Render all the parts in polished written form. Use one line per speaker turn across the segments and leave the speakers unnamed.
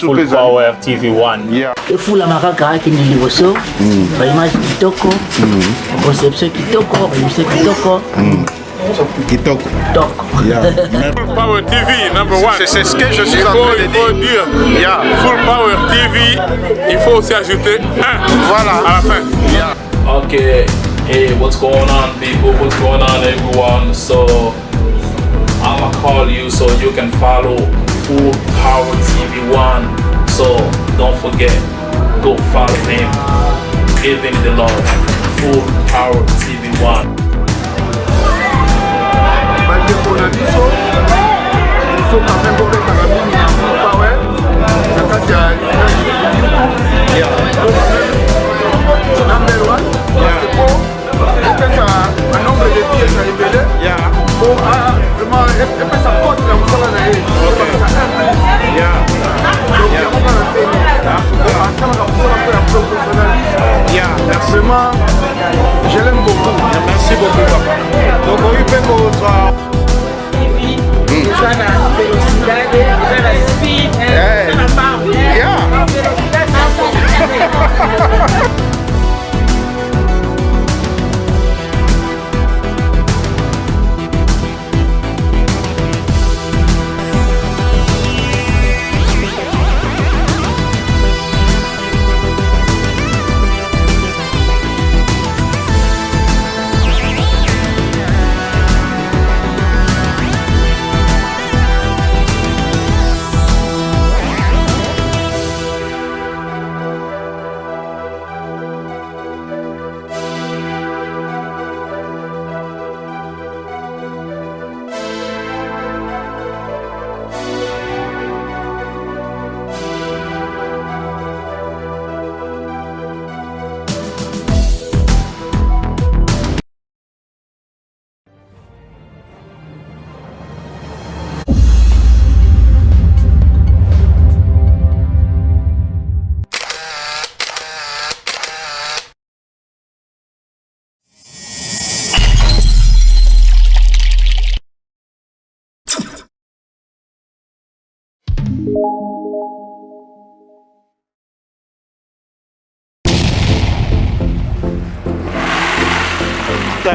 Full Power TV1.
Yeah.
Et fou la macaca qui n'est liboso. Bah image kitoko. Conception kitoko. Émission kitoko.
Kitoko.
Kitoko.
Yeah.
Full Power TV, number one.
C'est ce que je suis en train de
Il faut dire.
Yeah.
Full Power TV, il faut aussi ajouter un.
Voilà.
À la fin.
Yeah.
Okay, hey, what's going on, people? What's going on, everyone? So, I'ma call you so you can follow Full Power TV1. So, don't forget, go follow him. Give him the love. Full Power TV1.
Il faut quand même que Full Power. Number one, un nombre de pièces à révéler. Pour vraiment, ça compte la moussala na yé. Vraiment, je l'aime beaucoup.
Merci beaucoup, papa. Donc, on y fait qu'on soit.
Usa na velocidade, usa na speed, usa na power.
Yeah.
Velocidade na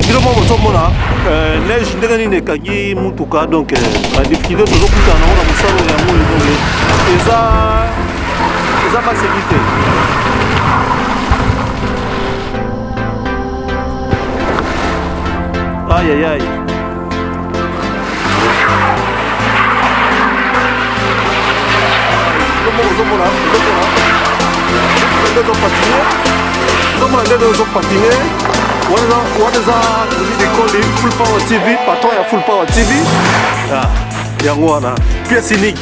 Biloko bozomona neige ndenge nini ekangi mutuka donc badifficulté tozokutana nango na mosalo yango donc eza basécurité aïe biloko bozomona ndenge ezopatine What is they call it? Full Power TV, patron ya Full Power TV. Yango wana, pièce unique.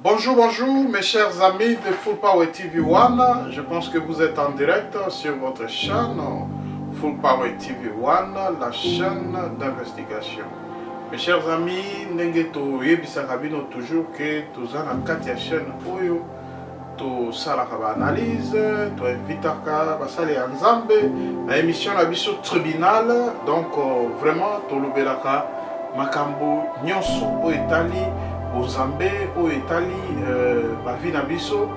Bonjour mes chers amis de Full Power TV One. Je pense que vous êtes en direct sur votre chaîne Full Power TV One, la chaîne d'investigation. Mes chers amis, Nengeto Yebisakabino toujours que tous en quatre chaînes Oyo, to salakaba analyse, to invitaka basale ensemble, la émission la biso tribunal, donc vraiment to lobelaka makambo nyonso o etali ozambe o etali bavi na biso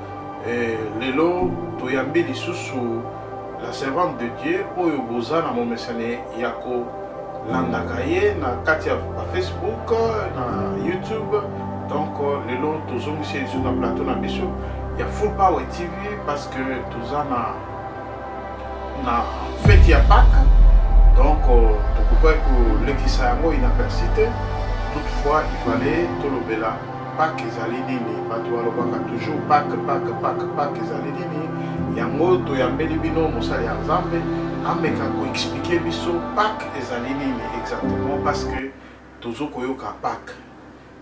lelo to yambi lisusu la servante de Dieu oyo bozana mo mesane yako landaka ye na kati ya Facebook na YouTube. Donc lelo tozongisi ezu na plateau na biso ya Full Power TV parce que toza na fête ya Pâques. Donc tokoka kolekisa yango inapercité. Toutefois il fallait tolobela Pâques ezali nini, bato balobaka toujours Pâques ezali nini, yango toyambeli bino mosali ya Nzambe ameka koexplike biso Pâques ezali nini exactement, parce que tozo koyoka Pâques,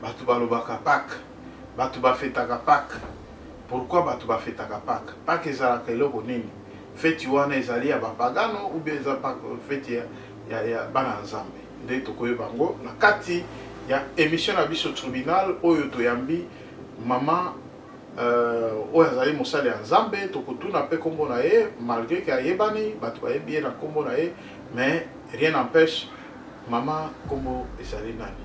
bato balobaka Pâques, bato bafetaka Pâques. Pourquoi bato bafetaka Pâques? Pâques ezalaka eloko nini? Feti wana ezali ya bapagano ou bien eza feti ya bana Nzambe? Nde tokoyeba bango na kati ya émission na biso tribunal oyo toyambi mama oyo azali mosali ya nzambe tokotuna mpe nkombo na ye malgré ke ayebani bato bayebi ye na nkombo na ye mais rien n'empêche mama nkombo ezali nani?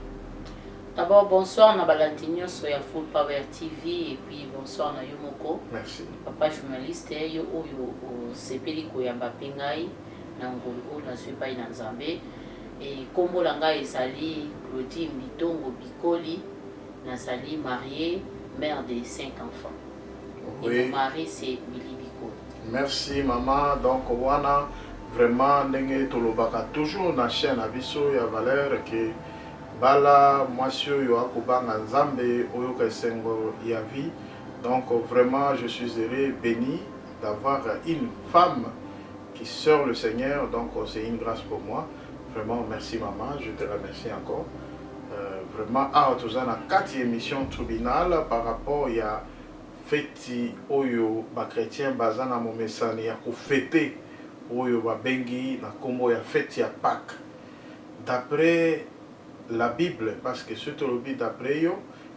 D'abord, bonsoir na balandi nyonso ya Full Power TV et puis bonsoir na yo moko.
Merci.
Papa journaliste yo oyo osepeli koyamba mpe ngai na ngolu oyo nazwi epai na nzambe. Et nkombo na ngai ezali Claudine Bitongo Bikoli, nazali mariée, mère de 5 enfants.
Oui.
Et mon mari c'est Billy Bikoli.
Merci maman. Donc wana vraiment ndenge tolobaka toujours na chaîne na biso ya valeur ke bala mwasi oyo akobanga nzambe oyoka esengo ya vie. Donc vraiment je suis heureux, béni d'avoir une femme qui sert le Seigneur. Donc c'est une grâce pour moi. Vraiment merci maman, je te remercie encore. Vraiment toza na 4e émission tribunal par rapport ya feti oyo ba chrétien baza na momesani ya kofete oyo babengi na kombo ya feti ya Pâques. D'après la Bible, parce que ce tolobi d'après yo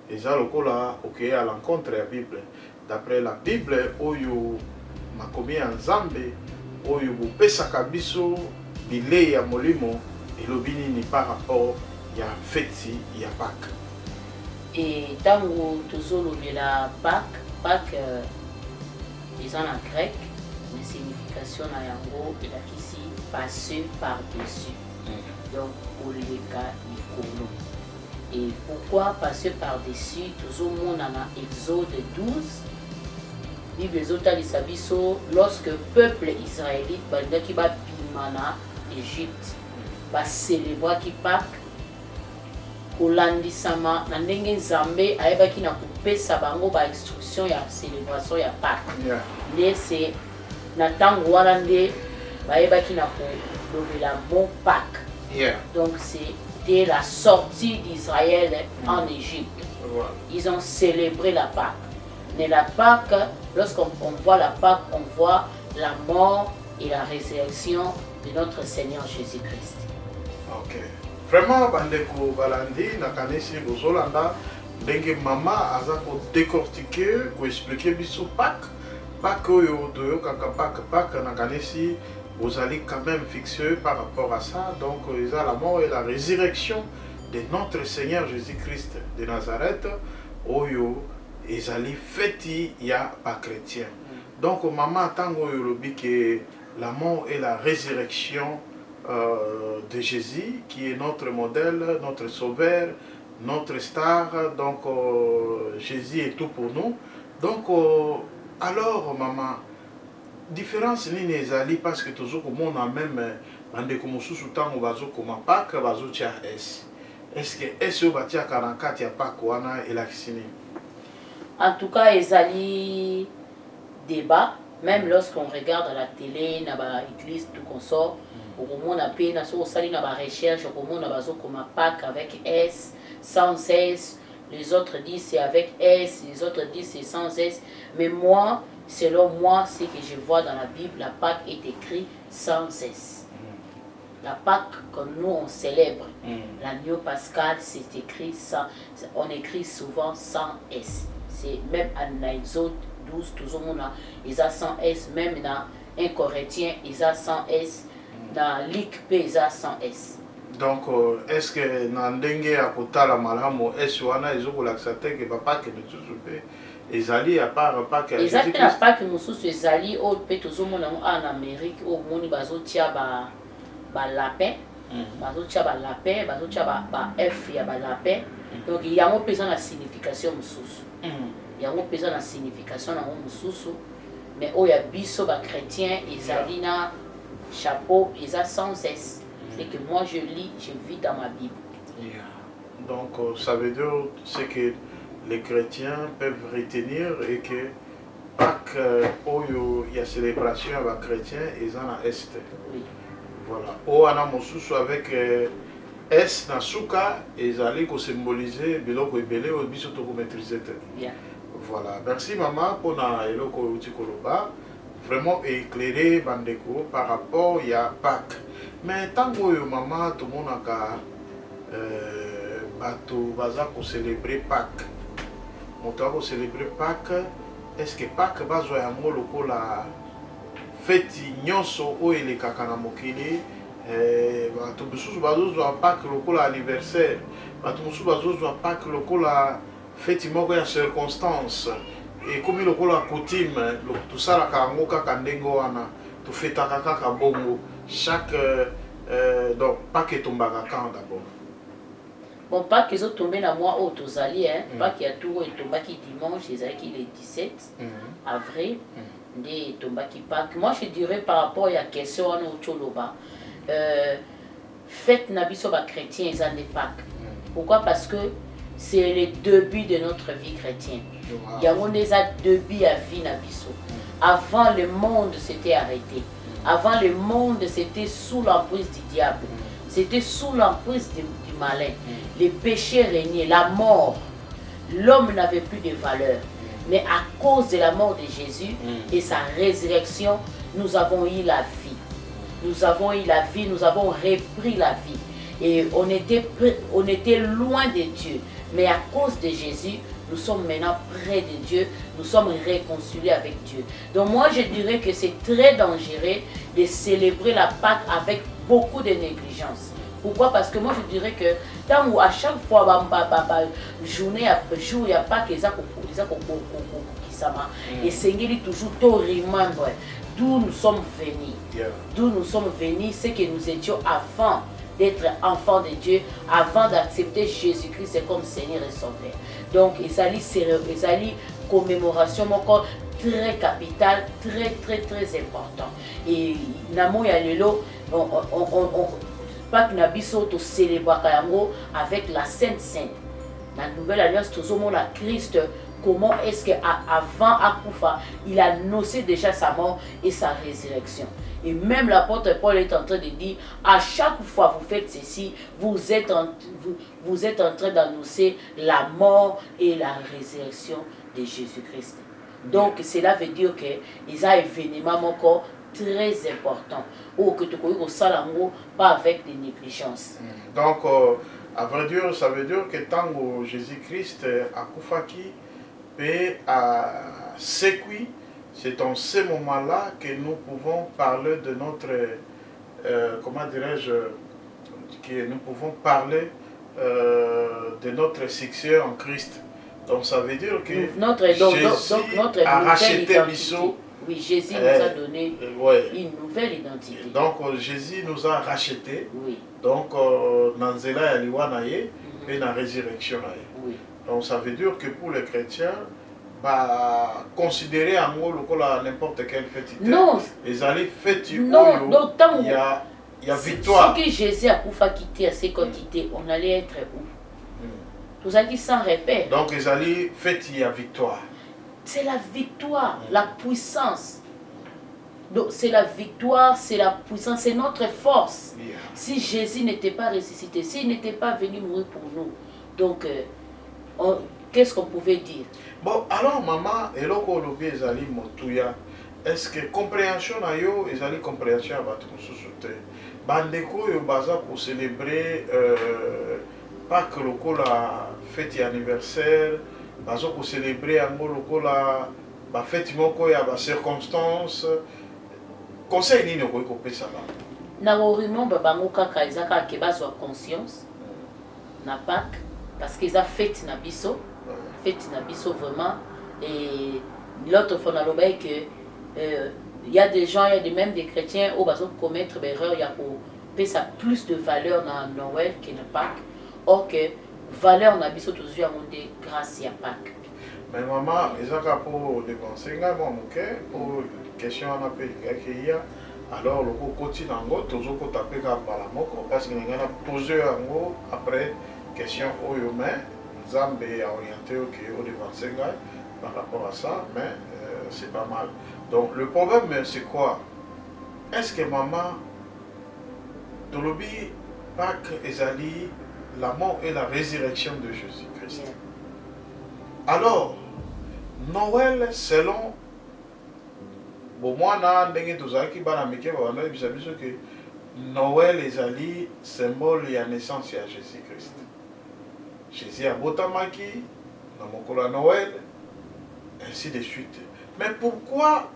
eza lokola okeye à l'encontre ya Bible. D'après la Bible oyo makomi ya nzambe oyo bopesaka biso bilei ya molimo elobi nini par rapport ya feti ya Pâques?
Et tango tozolobela Pâques eza na grec, mais signification na yango elakisi passer par-dessus. Donc oleka likolo. Et pourquoi passer par-dessus? Tozomona na Exode 12. Bible ezotalisa biso lorsque peuple israélite bandaki babima na Égypte bacélébraki Pâques kolandisama na ndenge nzambe ayebaki na kopesa bango bainstruction ya célébration ya Pâques. Nde se na ntango wana nde bayebaki na kolobela bon Pâques. Donc c'était la sortie d'Israël en Égypte. Ils ont célébré la Pâques. Mais la Pâques, lorsqu'on voit la Pâques, on voit la mort et la résurrection de notre Seigneur Jésus-Christ.
Ok. Vraiment, bandeko balandi nakanisi bozolanda ndenge mama aza ko décortiquer, ko expliquer biso Pâques. Pâques oyo doyokaka Pâques nakanisi bozali quand même fixé par rapport à ça. Donc ils ont la mort et la résurrection de notre Seigneur Jésus-Christ de Nazareth oyo ezali feti ya pas chrétien. Donc maman tango yolobi que la mort et la résurrection de Jésus qui est notre modèle, notre sauveur, notre star. Donc Jésus est tout pour nous. Donc alors maman, différence nini ezali parce que toujours komona même bandeko mosusu tango bazokoma Pâques bazotia S. Est-ce que S oyo batiaka na kati ya Pâques wana elakisi nini?
En tout cas, ezali débat. Même lorsqu'on regarde à la télé, na ba église tout consort, au moment na pe na so sali na ba recherche, au moment na bazokoma Pâques avec S, sans S. Les autres disent c'est avec S, les autres disent c'est sans S. Mais moi, selon moi, ce que je vois dans la Bible, la Pâques est écrit sans S. La Pâques que nous on célèbre, l'agneau pascal, c'est écrit sans, on écrit souvent sans S. C'est même en Exode 12, tout le monde ils a sans S, même dans 1 Corinthien, ils a sans S, dans l'ICP, ils a sans S.
Donc, est-ce que dans ndenge ya kotala malamu S wana ezokolakisa te ke bapake misusu pe ezali à part Pâques ya
Jésus-Christ? Ezali na Pâques mosusu ezali oyo mpe tozomona en Amérique oyo moni bazotia balapin, bazotia balapin, bazotia ba F ya balapin. Donc yango mpe eza na signification mosusu. Yango mpe eza na signification nango mosusu. Mais oyo ya biso bachrétien ezali na chapeau eza sans S. C'est que moi je lis, je vis dans ma Bible.
Donc ça veut dire c'est que les chrétiens peuvent retenir et que Pâques oyo ya célébration ya bachrétien eza na Est.
Oui.
Voilà. O ana mosusu avec S na suka ezali ko symboliser biloko ebele o biso to ko maîtriser te.
Bien.
Voilà. Merci maman pour na eloko uti koloba. Vraiment éclairé bandeko par rapport ya Pâques. Mais tango yo maman tout le monde a bato baza ko célébrer Pâques. Moto a ko célébrer Pâques est-ce que Pâques bazwa yango lokola feti nyonso oyo elekaka na mokili bato mosusu bazozwa Pâques lokola anniversaire, bato mosusu bazozwa Pâques lokola feti moko ya circonstance, ekomi lokola coutume tosalaka yango kaka ndenge wana tofetaka kaka bongo chaque donc Pâques etombaka quand d'abord?
Bon, Pâques ils ont tombé dans moi au Tozali, Pâques il y a tout et tombaki dimanche, ils avaient le 17 avril, des tombaki Pâques. Moi je dirais par rapport à la question à notre Choloba, fête nabiso ba chrétien ils ont des Pâques. Pourquoi? Parce que c'est le début de notre vie chrétienne. Il y a un début à vie nabiso. Avant le monde s'était arrêté. Avant le monde c'était sous l'emprise du diable. C'était sous l'emprise du malin. Les péchés régnaient, la mort. L'homme n'avait plus de valeur. Mais à cause de la mort de Jésus et sa résurrection, nous avons eu la vie. Nous avons eu la vie, nous avons repris la vie. Et on était loin de Dieu. Mais à cause de Jésus, nous sommes maintenant près de Dieu, nous sommes réconciliés avec Dieu. Donc moi je dirais que c'est très dangereux de célébrer la Pâque avec beaucoup de négligence. Pourquoi? Parce que moi je dirais que tant où à chaque fois journée après jour il n'y a pas que ça et c'est toujours tout remember d'où nous sommes venus. D'où nous sommes venus, c'est que nous étions avant d'être enfants de Dieu, avant d'accepter Jésus-Christ comme Seigneur et Sauveur. Donc ils allaient commémoration encore très capitale, très important. Et namo ya lelo Pâques nabiso to célébrer avec la Sainte Sainte. La nouvelle alliance toujours la Christ. Comment est-ce qu'avant Akoufa, il a annoncé déjà sa mort et sa résurrection. Et même l'apôtre Paul est en train de dire, à chaque fois vous faites ceci, vous êtes en train d'annoncer la mort et la résurrection de Jésus-Christ. Donc cela veut dire que il y a un événement encore très important. Ou que tu connais au salango, pas avec des négligences.
Donc, à vrai dire, ça veut dire que tant que Jésus-Christ a Koufaki, et à Sekui, c'est en ce moment-là que nous pouvons parler de notre, comment dirais-je, que nous pouvons parler de notre succès en Christ. Donc ça veut dire que Jésus a racheté Bissot.
Oui, Jésus nous a donné une nouvelle identité.
Donc Jésus nous a racheté.
Oui.
Donc Nanzela Yaliwanaye et la résurrection.
Oui.
Donc ça veut dire que pour les chrétiens, considérer un mot n'importe quelle fête.
Non.
Les allées fêtes
non, donc tant
il y a victoire.
Si Jésus a quitté à ses quantités, on allait être où? Tout ça qui s'en répète.
Donc les allées fêtes, il y a victoire.
C'est la victoire, la puissance. Donc c'est la victoire, c'est la puissance, c'est notre force. Si Jésus n'était pas ressuscité, s'il n'était pas venu mourir pour nous, donc qu'est-ce qu'on pouvait dire?
Bon, alors maman, et là qu'on oublie les alliés Motuya, est-ce que compréhension a yo, les alliés compréhension à votre société? Bandeko yo baza pour célébrer Pâques local la fête anniversaire, baza pour célébrer ango local la fête moko ya ba circonstances. Conseil ni no ko kopé ça ba.
Na orimo babango kaka ezaka ke bazwa conscience na Pâques parce qu'ils a fête na biso. Fête na biso vraiment et l'autre fois on a l'obéi que il y a des gens, il y a même des chrétiens où ils vont commettre des erreurs, il y a pour payer ça plus de valeur dans Noël que dans Pâques. Or que valeur na biso toujours à monter grâce à Pâques.
Mais maman, ils ont pour dépenser pour question on a payé alors le côté nango toujours ko taper ka balamoko parce que ngana poser yango après question oyo mais Zambe a orienté au dépenser par rapport à ça mais c'est pas mal. Donc le problème c'est quoi? Est-ce que maman Tolobi Pâques ezali la mort et la résurrection de Jésus-Christ. Alors Noël selon moi na ndenge tozalaki bana mike bana biso que Noël ezali symbole ya naissance ya Jésus-Christ. Jésus a botamaki na mokolo ya Noël ainsi de suite. Mais pourquoi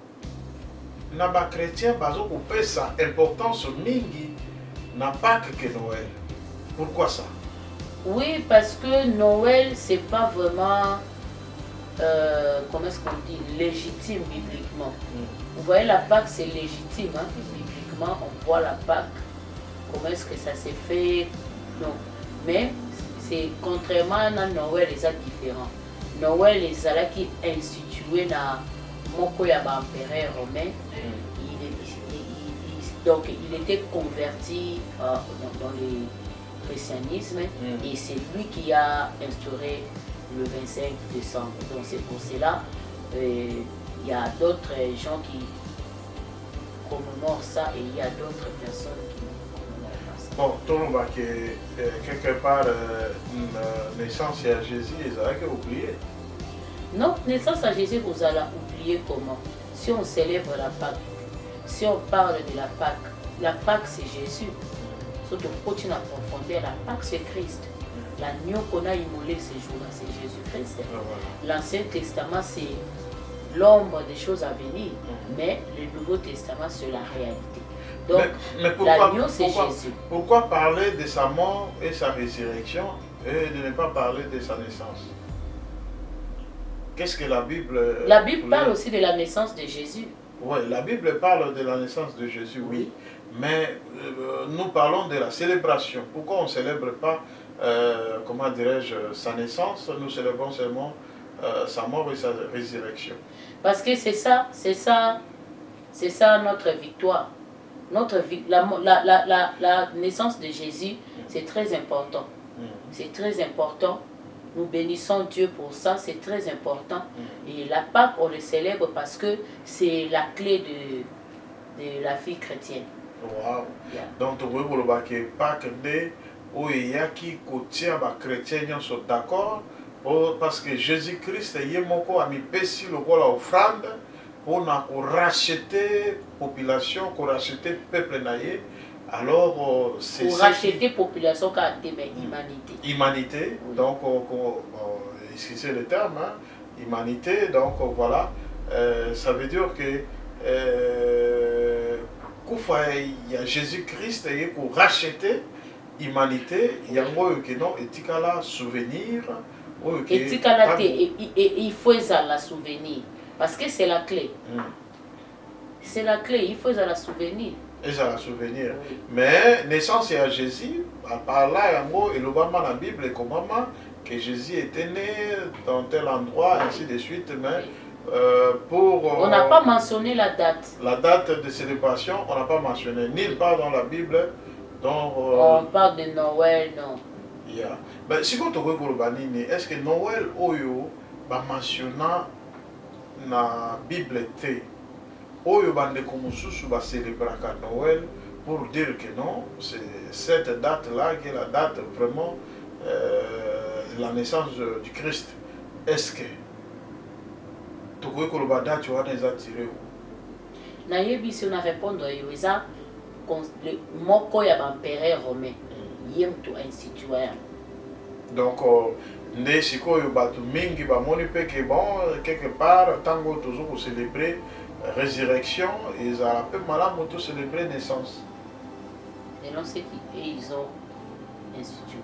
les chrétiens ont sa importance mingi n'a pas que Noël? Pourquoi ça?
Oui, parce que Noël, c'est pas vraiment, comment est-ce qu'on dit, légitime bibliquement. Vous voyez, la Pâque, c'est légitime. Hein? Bibliquement, on voit la Pâque, comment est-ce que ça s'est fait. Non. Mais, c'est contrairement à Noël, c'est différent. Noël, c'est qui est institué dans Moko Yaba empereur romain. Donc, il était converti dans le christianisme et c'est lui qui a instauré le 25 décembre. Donc, c'est pour cela il y a d'autres gens qui commémorent ça et il y a d'autres personnes qui commémorent pas ça.
Bon, tout le monde quelque part, naissance à Jésus, ils ont oublié.
Non, naissance à Jésus, vous allez oublier comment? Si on célèbre la Pâque, si on parle de la Pâque c'est Jésus. Surtout quand tu as profondeur, la Pâque c'est Christ. L'agneau qu'on a immolé ces jours-là, c'est Jésus-Christ. L'Ancien Testament c'est l'ombre des choses à venir, mais le Nouveau Testament c'est la réalité. Donc l'agneau c'est Jésus.
Pourquoi parler de sa mort et sa résurrection et de ne pas parler de sa naissance? Qu'est-ce que la Bible...
La Bible parle aussi de la naissance de Jésus.
Oui, la Bible parle de la naissance de Jésus, oui. Mais nous parlons de la célébration. Pourquoi on ne célèbre pas, comment dirais-je, sa naissance? Nous célébrons seulement sa mort et sa résurrection.
Parce que c'est ça notre victoire. La naissance de Jésus, c'est très important. C'est très important. Nous bénissons Dieu pour ça, c'est très important. Et la Pâque, on le célèbre parce que c'est la clé de la vie chrétienne.
Wow. Yeah. Donc, tu vois que Pâque, où il y a qui les chrétiens sont d'accord, parce que Jésus-Christ a mis péci le rôle offrande pour racheter la population, pour racheter le peuple naïe. Alors, c'est
pour racheter la population qui a humanité.
Humanité, donc, excusez le terme, hein, humanité, donc voilà, ça veut dire que il y a Jésus-Christ pour racheter l'humanité, il y a un souvenir.
Il faut la souvenir, parce que c'est la clé. C'est la clé, il faut la souvenir.
Et ça la souvenir. Mais naissance à Jésus, par là, et le dans la Bible, et comment que Jésus était né dans tel endroit, ainsi de suite. Mais
on n'a pas mentionné la date.
La date de célébration, on n'a pas mentionné. Nulle part dans la Bible. Donc,
on parle de Noël, non.
Yeah. Mais si vous avez est-ce que Noël, Oyo, va mentionner dans la Bible? Oyo bande komususu va célébrer Noël pour dire que non, c'est cette date-là qui est la date vraiment de la naissance du Christ. Est-ce que tu vois que le date tu vas les attirer où?
Nayebi si on a répondu à Yoisa, le moko ya empereur romain, yem to instituer.
Donc nde sikoyo batu mingi ba moni pe que bon quelque part tango toujours pour célébrer résurrection, ils ont un peu malade pour célébrer naissance.
Et non, c'est qu'ils ont institué.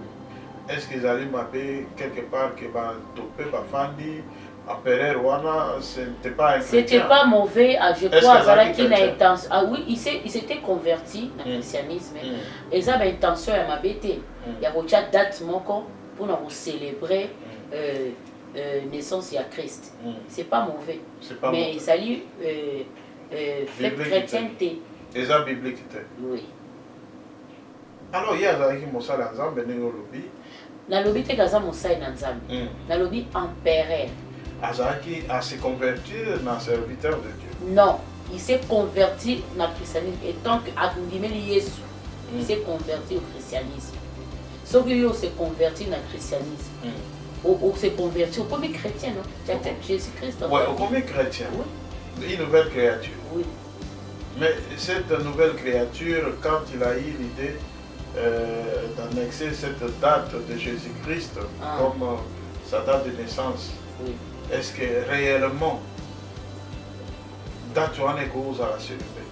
Est-ce qu'ils allaient m'appeler quelque part que topé bafandi empereur wana c'était pas un chrétien?
C'était pas mauvais, je crois qu'il a intention. Ah oui, il s'était converti dans le christianisme. Et ça avait intention à m'abêter. Il y a déjà date moko pour nous célébrer naissance à Christ. C'est pas mauvais.
Pas
mais
mauvais.
Il s'allie fête chrétienté.
Et ça biblique.
Oui.
Alors il y a qui mosala nzambe ne lobby.
Na lobby te kaza mosai na nzambe. Na lobby empereur.
Azaki a se convertir dans serviteur de Dieu.
Non, il s'est converti dans le christianisme et tant que Yesu, il s'est converti au christianisme. Sauf qu'il s'est converti dans le christianisme. On s'est converti au premier chrétien, non? Jésus-Christ.
Oui, au premier chrétien.
Oui.
Une nouvelle créature.
Oui.
Mais cette nouvelle créature, quand il a eu l'idée d'annexer cette date de Jésus-Christ comme sa date de naissance.
Oui.
Est-ce que réellement, date wana ekozala célébrer?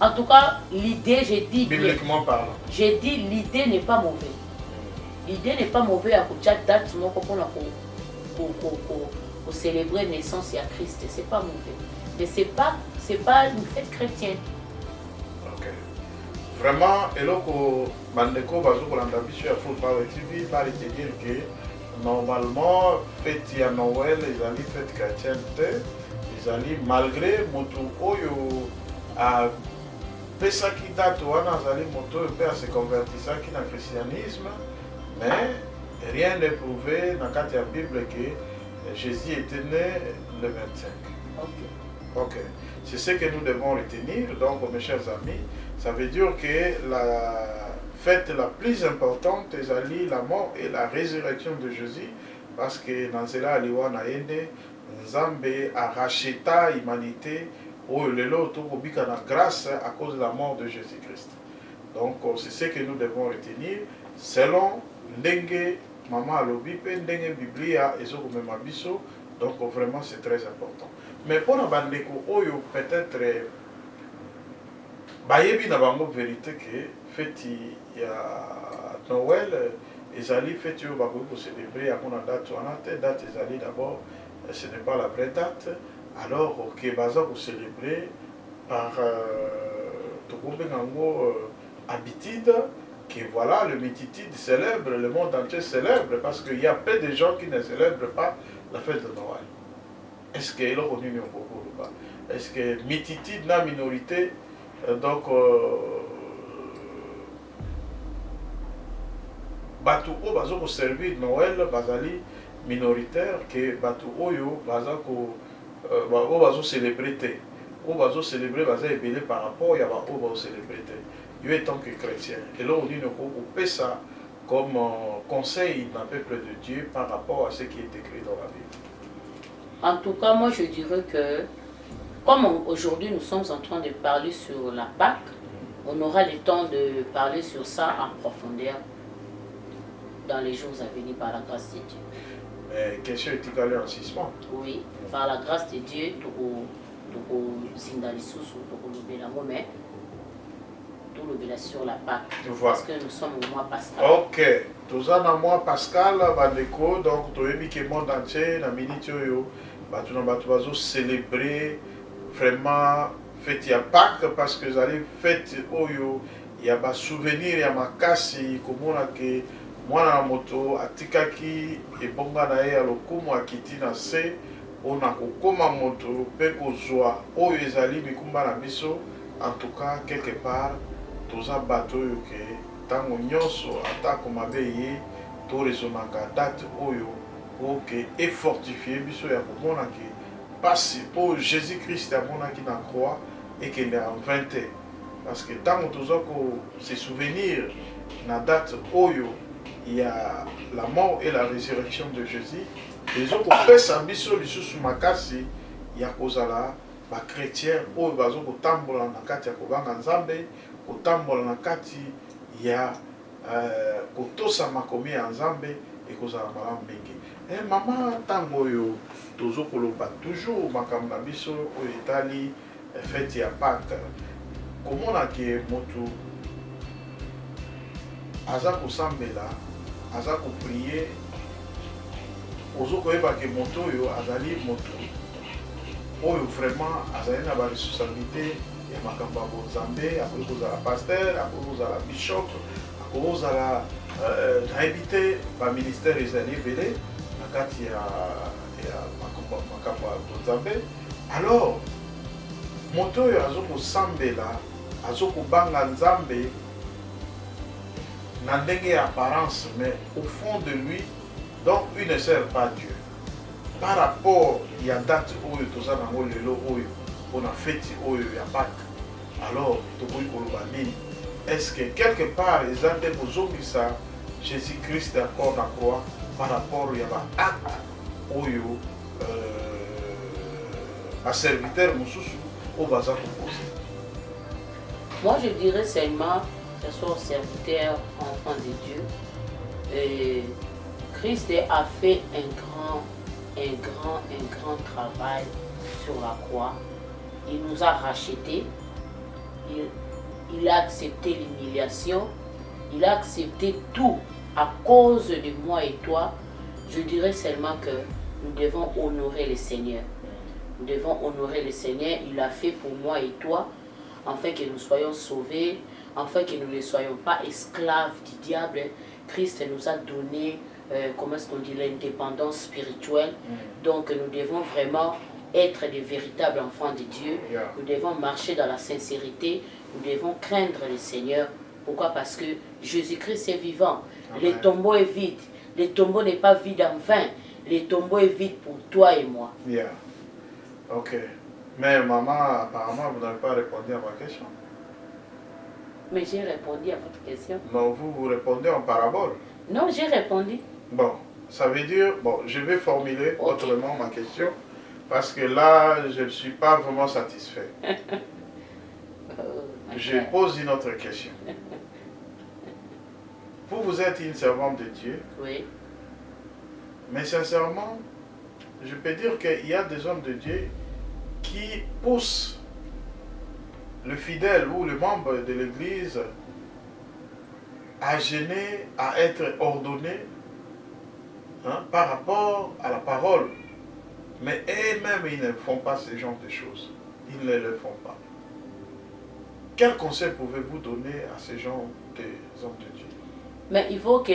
En tout cas, l'idée, j'ai dit...
Bibliquement parlant.
J'ai dit, l'idée n'est pas mauvaise. L'idée n'est pas mauvaise à côté de date pour célébrer la naissance de Christ. C'est pas mauvais. Mais c'est pas une fête chrétienne.
Ok. Vraiment, eloko bandeko bazokolanda biso ya Full Power TV bali te dire que normalement fête ya Noël ezali fête chrétienne te, ezali malgré moto oyo a pesaki date wana azali moto oyo mpe ase convertisaki na christianisme, mais rien n'est prouvé na kati ya Bible que Jésus était né le 25. Ok. C'est ce que nous devons retenir. Donc, mes chers amis, ça veut dire que la fête la plus importante est la mort et la résurrection de Jésus, parce que dans cela, Aliwana Ende, Nzambe a racheté l'humanité, ou le lot la grâce à cause de la mort de Jésus-Christ. Donc, c'est ce que nous devons retenir, selon Ndenge, Maman Alobi, Ndenge Biblia, et Biso. Donc, vraiment, c'est très important. Mais pour nous, peut-être, bayebi na bango vérité que fête ya Noël ezali fête yo bakoki ko célébrer à mon date wana te date ezali d'abord ce n'est pas la vraie date, alors que baza ko célébrer par habitude que voilà le multitude célèbre, le monde entier célèbre, parce qu'il y a peu de gens qui ne célèbrent pas la fête de Noël. Est-ce que est reconnu beaucoup ou pas? Est-ce que multitude na minorité donc batu o bazo ko servir Noël bazali minoritaire que batu oyo baza ko bazo célébrer te o bazo célébrer baza ebele par rapport ya ba o bazo célébrer te yo étant que chrétien et là on dit ne ko ça comme conseil d'un peuple de Dieu par rapport à ce qui est écrit dans la Bible.
En tout cas, moi je dirais que, comme aujourd'hui nous sommes en train de parler sur la Pâque, on aura le temps de parler sur ça en profondeur dans les jours à venir par la grâce de Dieu.
Mais question éthique à l'insistissement.
Oui, par la grâce de Dieu, sur la Pâque,
voilà.
Parce que nous sommes au mois pascal.
Ok, tous dans le mois pascal, donc tu as mis que le monde entier, dans minute tu vas célébrer vraiment fête ya Pâques parce que vous allez fête oyo il y a des souvenirs, il y a ma casse comme on a que moi na moto atikaki et bonga na ye alokumu akiti na se on a kokoma moto pe kozwa oyo ezali bikumba na biso en tout cas quelque part toza bato oyo ke tango nyonso atako mabe ye to rezonaka date oyo oke efortifie biso ya komona ke pasi po Jésus-Christ amonaki na croix ekende en 20 parce que tango toza ko se souvenir na date oyo il y a la mort et la résurrection de Jésus les autres kopesa biso lisusu makasi ya kozala ba chrétien oyo bazo kotambola na kati ya kobanga Nzambe kotambola na kati ya kotosa makomi ya Nzambe ekozala malamu mingi. Mama tango oyo tozo koloba toujours makambo na biso oyo etali fête ya Pâques komona ke moto aza kosambela aza koprier ozo koyeba ke moto oyo azali moto oyo vraiment azali na ba responsabilité ya makambo ya Nzambe akoki kozala pasteur akoki kozala bishop akoki kozala nayebi te baministère ezali ebele na kati ya makambo ya Nzambe. Alors moto oyo azokosambela azokobanga Nzambe na ndenge ya apparence mais au fond de lui donc il ne sert pas Dieu par rapport ya date oyo toza nango lelo oyo mpona feti oyo ya Pâques. Alors tokoki koloba nini? Est-ce que quelque part eza te kozongisa Jésus-Christ encore na croix par rapport ya baacte oyo baserviteur mosusu oyo baza kopose?
Moi je dirais seulement que ce soit serviteur, enfant de Dieu, Christ a fait un grand travail sur la croix. Il nous a rachetés. Il a accepté l'humiliation. Il a accepté tout à cause de moi et toi. Je dirais seulement que nous devons honorer le Seigneur. Nous devons honorer le Seigneur. Il a fait pour moi et toi, afin que nous soyons sauvés, afin que nous ne soyons pas esclaves du diable. Christ nous a donné, comment est-ce qu'on dit, l'indépendance spirituelle. Donc nous devons vraiment être des véritables enfants de Dieu. Nous devons marcher dans la sincérité. Nous devons craindre le Seigneur. Pourquoi? Parce que Jésus-Christ est vivant. Amen. Le tombeau est vide. Le tombeau n'est pas vide en vain. Le tombeau est vide pour toi et moi.
Yeah. Ok. Mais maman, apparemment, vous n'avez pas répondu à ma question.
Mais j'ai répondu à votre question.
Non, vous répondez en parabole.
Non, j'ai répondu.
Bon, ça veut dire, bon, je vais formuler autrement ma question, parce que là, je ne suis pas vraiment satisfait. Je pose une autre question. Vous êtes une servante de Dieu.
Oui.
Mais sincèrement, je peux dire qu'il y a des hommes de Dieu qui poussent le fidèle ou le membre de l'Église à gêner, à être ordonné par rapport à la parole. Mais eux-mêmes, ils ne font pas ce genre de choses. Ils ne le font pas. Quel conseil pouvez-vous donner à ces gens des hommes de Dieu?
Mais il faut que,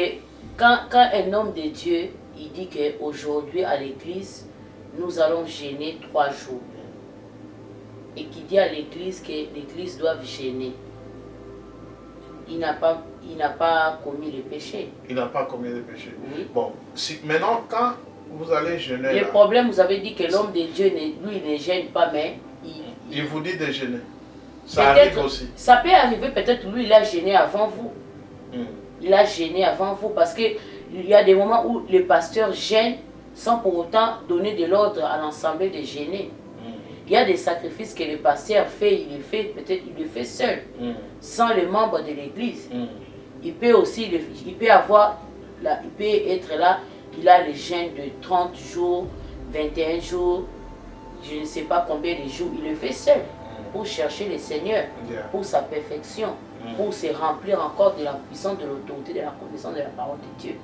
quand un homme de Dieu, il dit qu'aujourd'hui à l'église, nous allons gêner 3 jours. Et qu'il dit à l'église que l'église doit gêner. Il n'a pas commis le péché. Il n'a pas commis le péché. Oui.
Bon, maintenant, quand vous allez gêner...
Le problème, vous avez dit que l'homme de Dieu, lui, il ne gêne pas, mais...
Il vous dit de gêner. Ça arrive aussi.
Ça peut arriver, peut-être lui, il a gêné avant vous. Il a gêné avant vous, parce qu'il y a des moments où le pasteur gêne sans pour autant donner de l'ordre à l'ensemble de gêner. Il y a des sacrifices que le pasteur fait, peut-être il le fait seul, sans les membres de l'église. Il peut aussi, il peut être là, il a le jeûne de 30 jours, 21 jours, je ne sais pas combien de jours, il le fait seul, pour chercher le Seigneur, pour sa perfection, pour se remplir encore de la puissance, de l'autorité, de la connaissance de la parole de Dieu.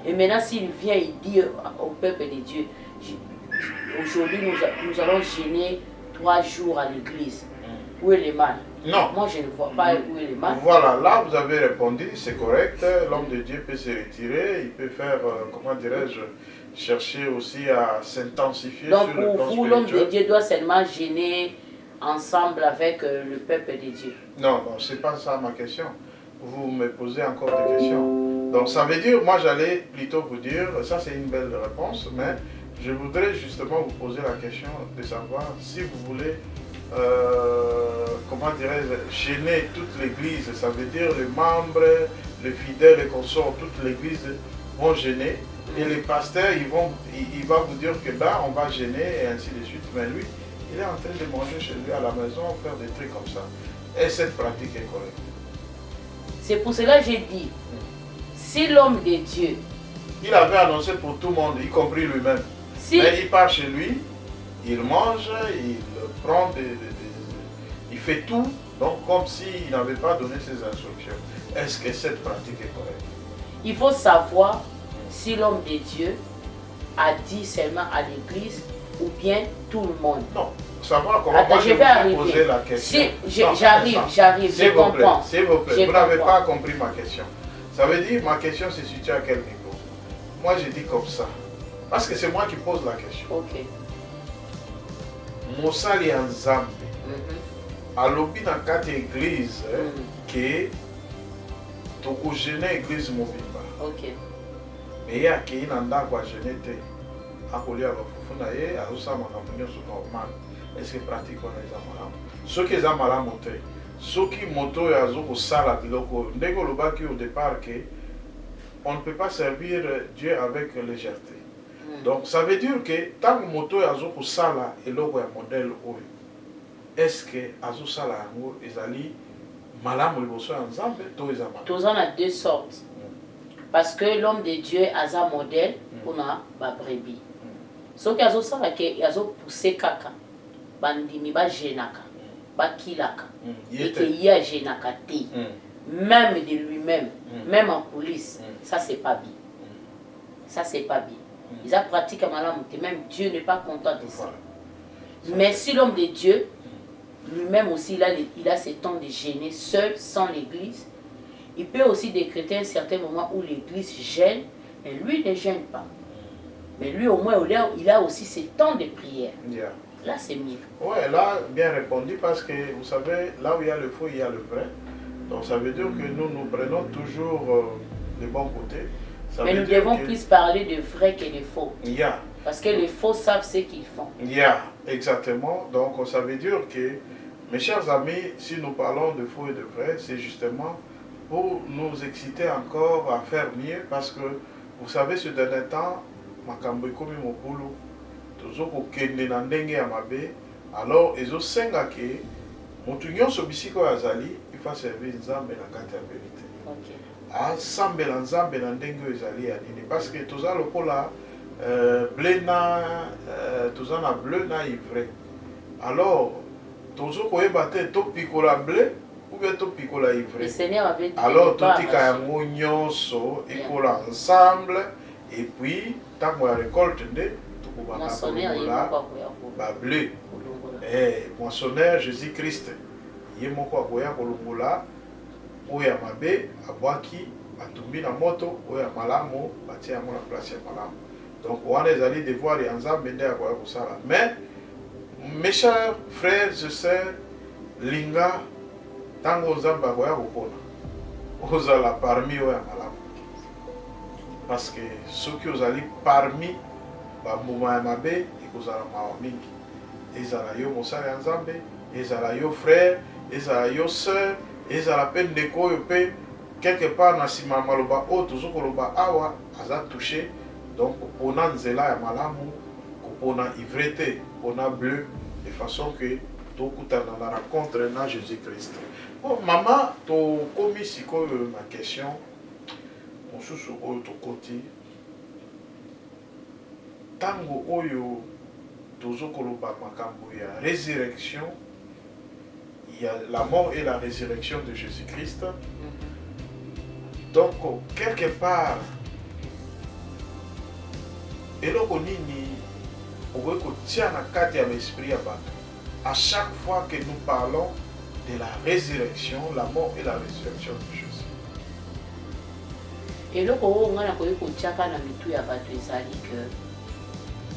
Et maintenant, s'il vient, il dit au peuple de Dieu, aujourd'hui, nous allons gêner 3 jours à l'église. Où est le mal?
Non.
Moi, je ne vois pas où est le mal.
Voilà, là, vous avez répondu, c'est correct. L'homme de Dieu peut se retirer, il peut faire, comment dirais-je, chercher aussi à s'intensifier sur le plan spirituel. Donc, pour vous, l'homme de Dieu doit seulement gêner ensemble avec le peuple de Dieu. Non, non, c'est pas ça ma question. Vous me posez encore des questions. Donc, ça veut dire, moi, j'allais plutôt vous dire, ça c'est une belle réponse, mais je voudrais justement vous poser la question de savoir si vous voulez, comment dirais-je, gêner toute l'église. Ça veut dire les membres, les fidèles, les consorts, toute l'église vont gêner. Et les pasteurs, il va vous dire que ben, on va gêner et ainsi de suite. Mais lui, il est en train de manger chez lui à la maison, faire des trucs comme ça. Et cette pratique est correcte. C'est pour cela que j'ai dit, si l'homme de Dieu, il avait annoncé pour tout le monde, y compris lui-même, mais il part chez lui, il mange, il prend il fait tout, donc comme s'il n'avait pas donné ses instructions. Est-ce que cette pratique est correcte? Il faut savoir si l'homme de Dieu a dit seulement à l'église ou bien tout le monde. Non, savoir comment. Attends, je vais arriver. Poser la question. Si, j'arrive, je comprends. S'il vous plaît, vous n'avez pas compris ma question. Ça veut dire, ma question se situe à quel niveau? Moi, je dis comme ça. Parce que c'est moi qui pose la question. Ok. Mosali Nzambe. Alobi na kati église que toko gêner église mobimba. Ok. Mais ya ki na ndako a gêner te. Akolia ba fufu na ye azusa makambo nyonso normal. Est-ce que pratique on eza malamu? Soki eza malamu te. Soki moto ya zo ko sala biloko ndeko lobaki au départ que on ne peut pas servir Dieu avec légèreté. Donc ça veut dire que tant que moto ya zo ko sala eloko ya modèle oyo. Est-ce que azo sala yango ezali malamu liboso ya Nzambe to eza malamu? Tozana deux sortes.
Parce que l'homme de Dieu a un modèle pour la brebis. Ce qui a poussé kaka, bandimi ba genaka, ba kilaka, et que y a genaka te, même de lui-même, même en coulisses, ça c'est pas bien. Ça c'est pas bien. Ils ont pratiqué même Dieu n'est pas content de ça. Mais si l'homme de Dieu, lui-même aussi, il a ce temps de gêner seul, sans l'église, il peut aussi décréter un certain moment où l'église gêne, et lui ne gêne pas. Mais lui, au moins, il a aussi ses temps de prière.
Yeah.
Là, c'est mieux.
Ouais, là, bien répondu, parce que vous savez, là où il y a le faux, il y a le vrai. Donc, ça veut dire que nous prenons toujours le bon côté. Ça
Mais
veut
nous
dire
devons
que...
plus parler de vrai que de faux.
Yeah.
Parce que les faux savent ce qu'ils font.
Yeah, exactement. Donc, ça veut dire que, mes chers amis, si nous parlons de faux et de vrai, c'est justement pour nous exciter encore à faire mieux, parce que, vous savez, ce dernier temps, makambo ekomi mokulu, tozokokende na ndenge ya mabe, alors ezosenga ke motu nyonso bisika oyo azali ifa servir nzambe na kati ya verite. Asambela nzambe na ndenge oyo ezali ya nini, parce que toza lokola bleu na toza na bleu na ivre. Alors tozokoyeba te topikola bleu ou bien topikola ivre. Alors totika yango nyonso ekola ensemble. Et puis, tant qu'on récolte, on va bleu. Moissonneur Jésus-Christ. Il y a kolongola, oya mabe, abwaki, atumbi na moto, oya malamo, batia yango na place ya malamo. Donc, on a allés devoir les ensemble bende akoya kosala. Mais, mes chers frères et sœurs, linga, tango nzamba akoya kopona. Ozala parmi oya malamo. Parce que ceux qui ont allé parmi Bambouma Mabe et Kozala Mawamingi, ils ont yo Monsala Nzambe, ils ont yo frère, ils ont yo soeur, ils ont la peine de quoi quelque part dans Sima Maloba, oh, toujours Koloba Awa, Aza touché, donc on a Nzela et Malamu, on a ivreté, on a bleu, de façon que tout dans la rencontre dans Jésus-Christ. Bon, maman, tu as commis si ma question. Mosusu oyo tokoti tango oyo tozokoloba makambo ya résurrection, il y a la mort et la résurrection de Jésus-Christ. Donc quelque part eloko nini okoki kotia na kati ya l'esprit ya bato à chaque fois que nous parlons de la résurrection, la mort et la résurrection de Jésus.
Et là, on a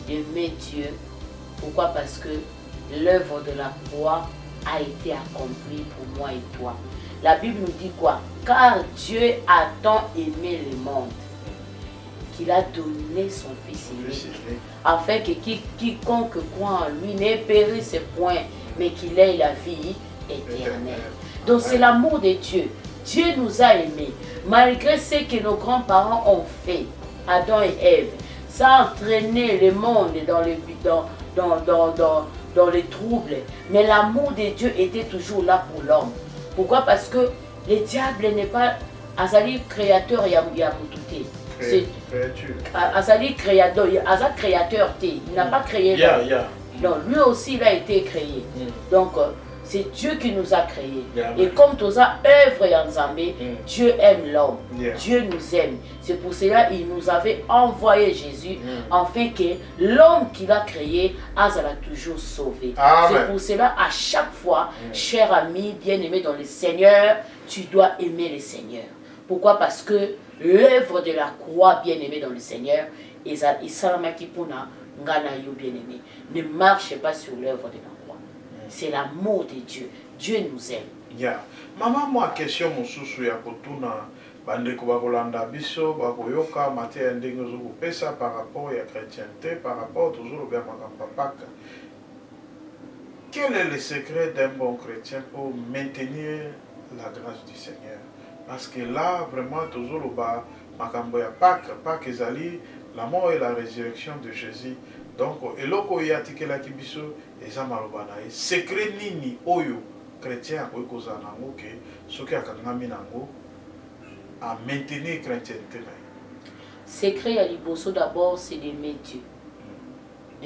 d'aimer Dieu. Pourquoi? Parce que l'œuvre de la croix a été accomplie pour moi et toi. La Bible nous dit quoi? Car Dieu a tant aimé le monde qu'il a donné son Fils unique, afin que quiconque croit en lui n'ait périsse point, mais qu'il ait la vie éternelle. Donc c'est l'amour de Dieu. Dieu nous a aimés, malgré ce que nos grands-parents ont fait, Adam et Ève. Ça a entraîné le monde dans les troubles. Mais l'amour de Dieu était toujours là pour l'homme. Pourquoi? Parce que le diable n'est pas Azali créateur Yamutute. C'est Azali créateur, il n'a pas créé l'homme. Non, lui aussi il a été créé. Donc c'est Dieu qui nous a créés. Et comme tous a œuvre Yanzambe, Dieu aime l'homme. Dieu nous aime. C'est pour cela qu'il nous avait envoyé Jésus, afin que l'homme qu'il a créé, Azala toujours sauvé. C'est pour cela, à chaque fois, cher ami, bien-aimé dans le Seigneur, tu dois aimer le Seigneur. Pourquoi? Parce que l'œuvre de la croix, bien-aimé dans le Seigneur, et Salamaki Puna, Ngana yo bien-aimé, ne marche pas sur l'œuvre de la croix. C'est l'amour de Dieu. Dieu nous aime.
Yeah. Maman, moi, question mon sousou ya kotuna bandeko bakolanda biso bakoyoka matière ndenge zokopesa par rapport ya chrétienté, par rapport toujours au bien papa. Quel est le secret d'un bon chrétien pour maintenir la grâce du Seigneur? Parce que là, vraiment, toujours le bas, makambo ya Pâques ezali, la mort et la résurrection de Jésus. Donc, eloko yatikela kibiso eza maloba na ye. Secret nini oyo chrétien akoki kozala nango ke soki akangami nango a maintenir chrétienté na ye?
secret ya liboso d'abord, c'est d'aimer Dieu.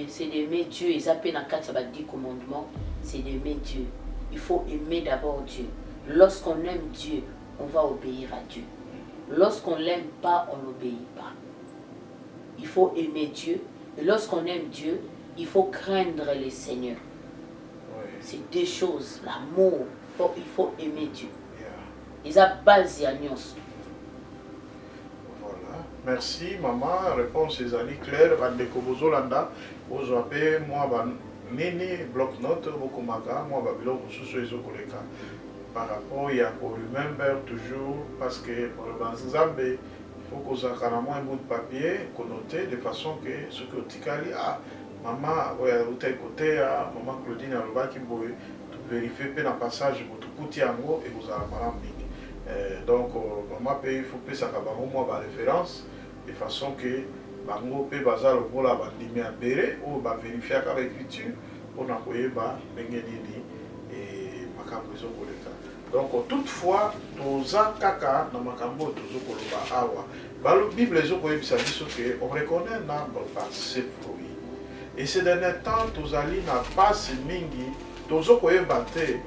C'est d'aimer Dieu. Ils appellent dans 10 commandements, c'est d'aimer Dieu. Il faut aimer d'abord Dieu. Lorsqu'on aime Dieu, on va obéir à Dieu. Lorsqu'on l'aime pas, on n'obéit pas. Il faut aimer Dieu. Et lorsqu'on aime Dieu, il faut craindre le Seigneur.
Oui.
C'est deux choses. L'amour, il faut aimer Dieu.
Yeah.
Ils ont base à nous.
Voilà. Merci, maman. Réponse est claire. Bandeko bozolanda. Bozoape, moi, nini, bloc-note, bokomaka, moi, babilo, bosusu, ezokoleka. Par rapport, il y a qu'on remember toujours, parce que pour le Banzambe, il faut qu'on ait un bout de papier, qu'on note de façon que ce que tu as dit, ah, maman, vous êtes côté, maman Claudine, elle va qui vérifier le passage, votre petit ango et vous allez mal. Donc, maman, il faut que ça ait moi référence, de façon que bango pe bazar au la bandimi à béré ou ba vérifier avec l'écriture on a koyé ba bengenini et makambo zo koleka. Donc toutefois toza kaka na makambo tozo koloba awa ba le Bible zo koyebisa biso que on reconnaît un arbre par ses fruits. Et ces derniers temps tozali na passe mingi tozo koyeba te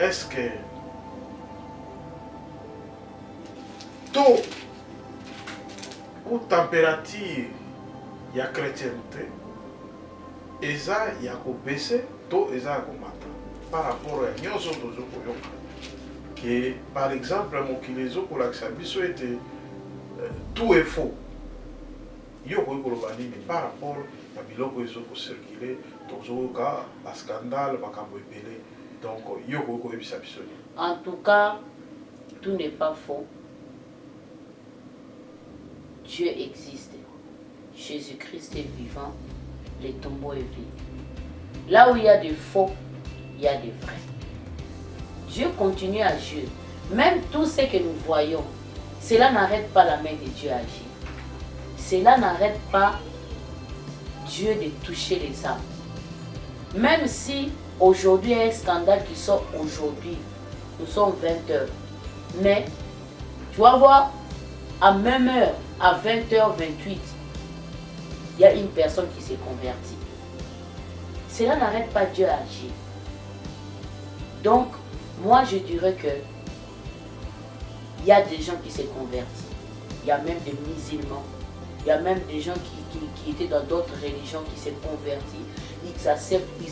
est-ce que taux ou température il y a chrétienté, et ça il y a baissé, tout et ça a par rapport à nous autres que par exemple mon kilezo pour l'axabiso était tout est faux. Yo ko kolobani mais par rapport à biloko ezo ko circuler tozo ka la scandale makambo epelé donc yo ko ebisa biso.
En tout cas, tout n'est pas faux. Dieu existe. Jésus-Christ est vivant, le tombeau est vide. Là où il y a des faux, il y a des vrais. Dieu continue à agir. Même tout ce que nous voyons, cela n'arrête pas la main de Dieu à agir. Cela n'arrête pas Dieu de toucher les âmes. Même si aujourd'hui il y a un scandale qui sort aujourd'hui, nous sommes 20h. Mais tu vas voir, à même heure, à 20h28, il y a une personne qui s'est convertie. Cela n'arrête pas Dieu à agir. Donc, moi je dirais que il y a des gens qui s'est convertis. Il y a même des musulmans. Il y a même des gens qui étaient dans d'autres religions qui s'est convertis. Ils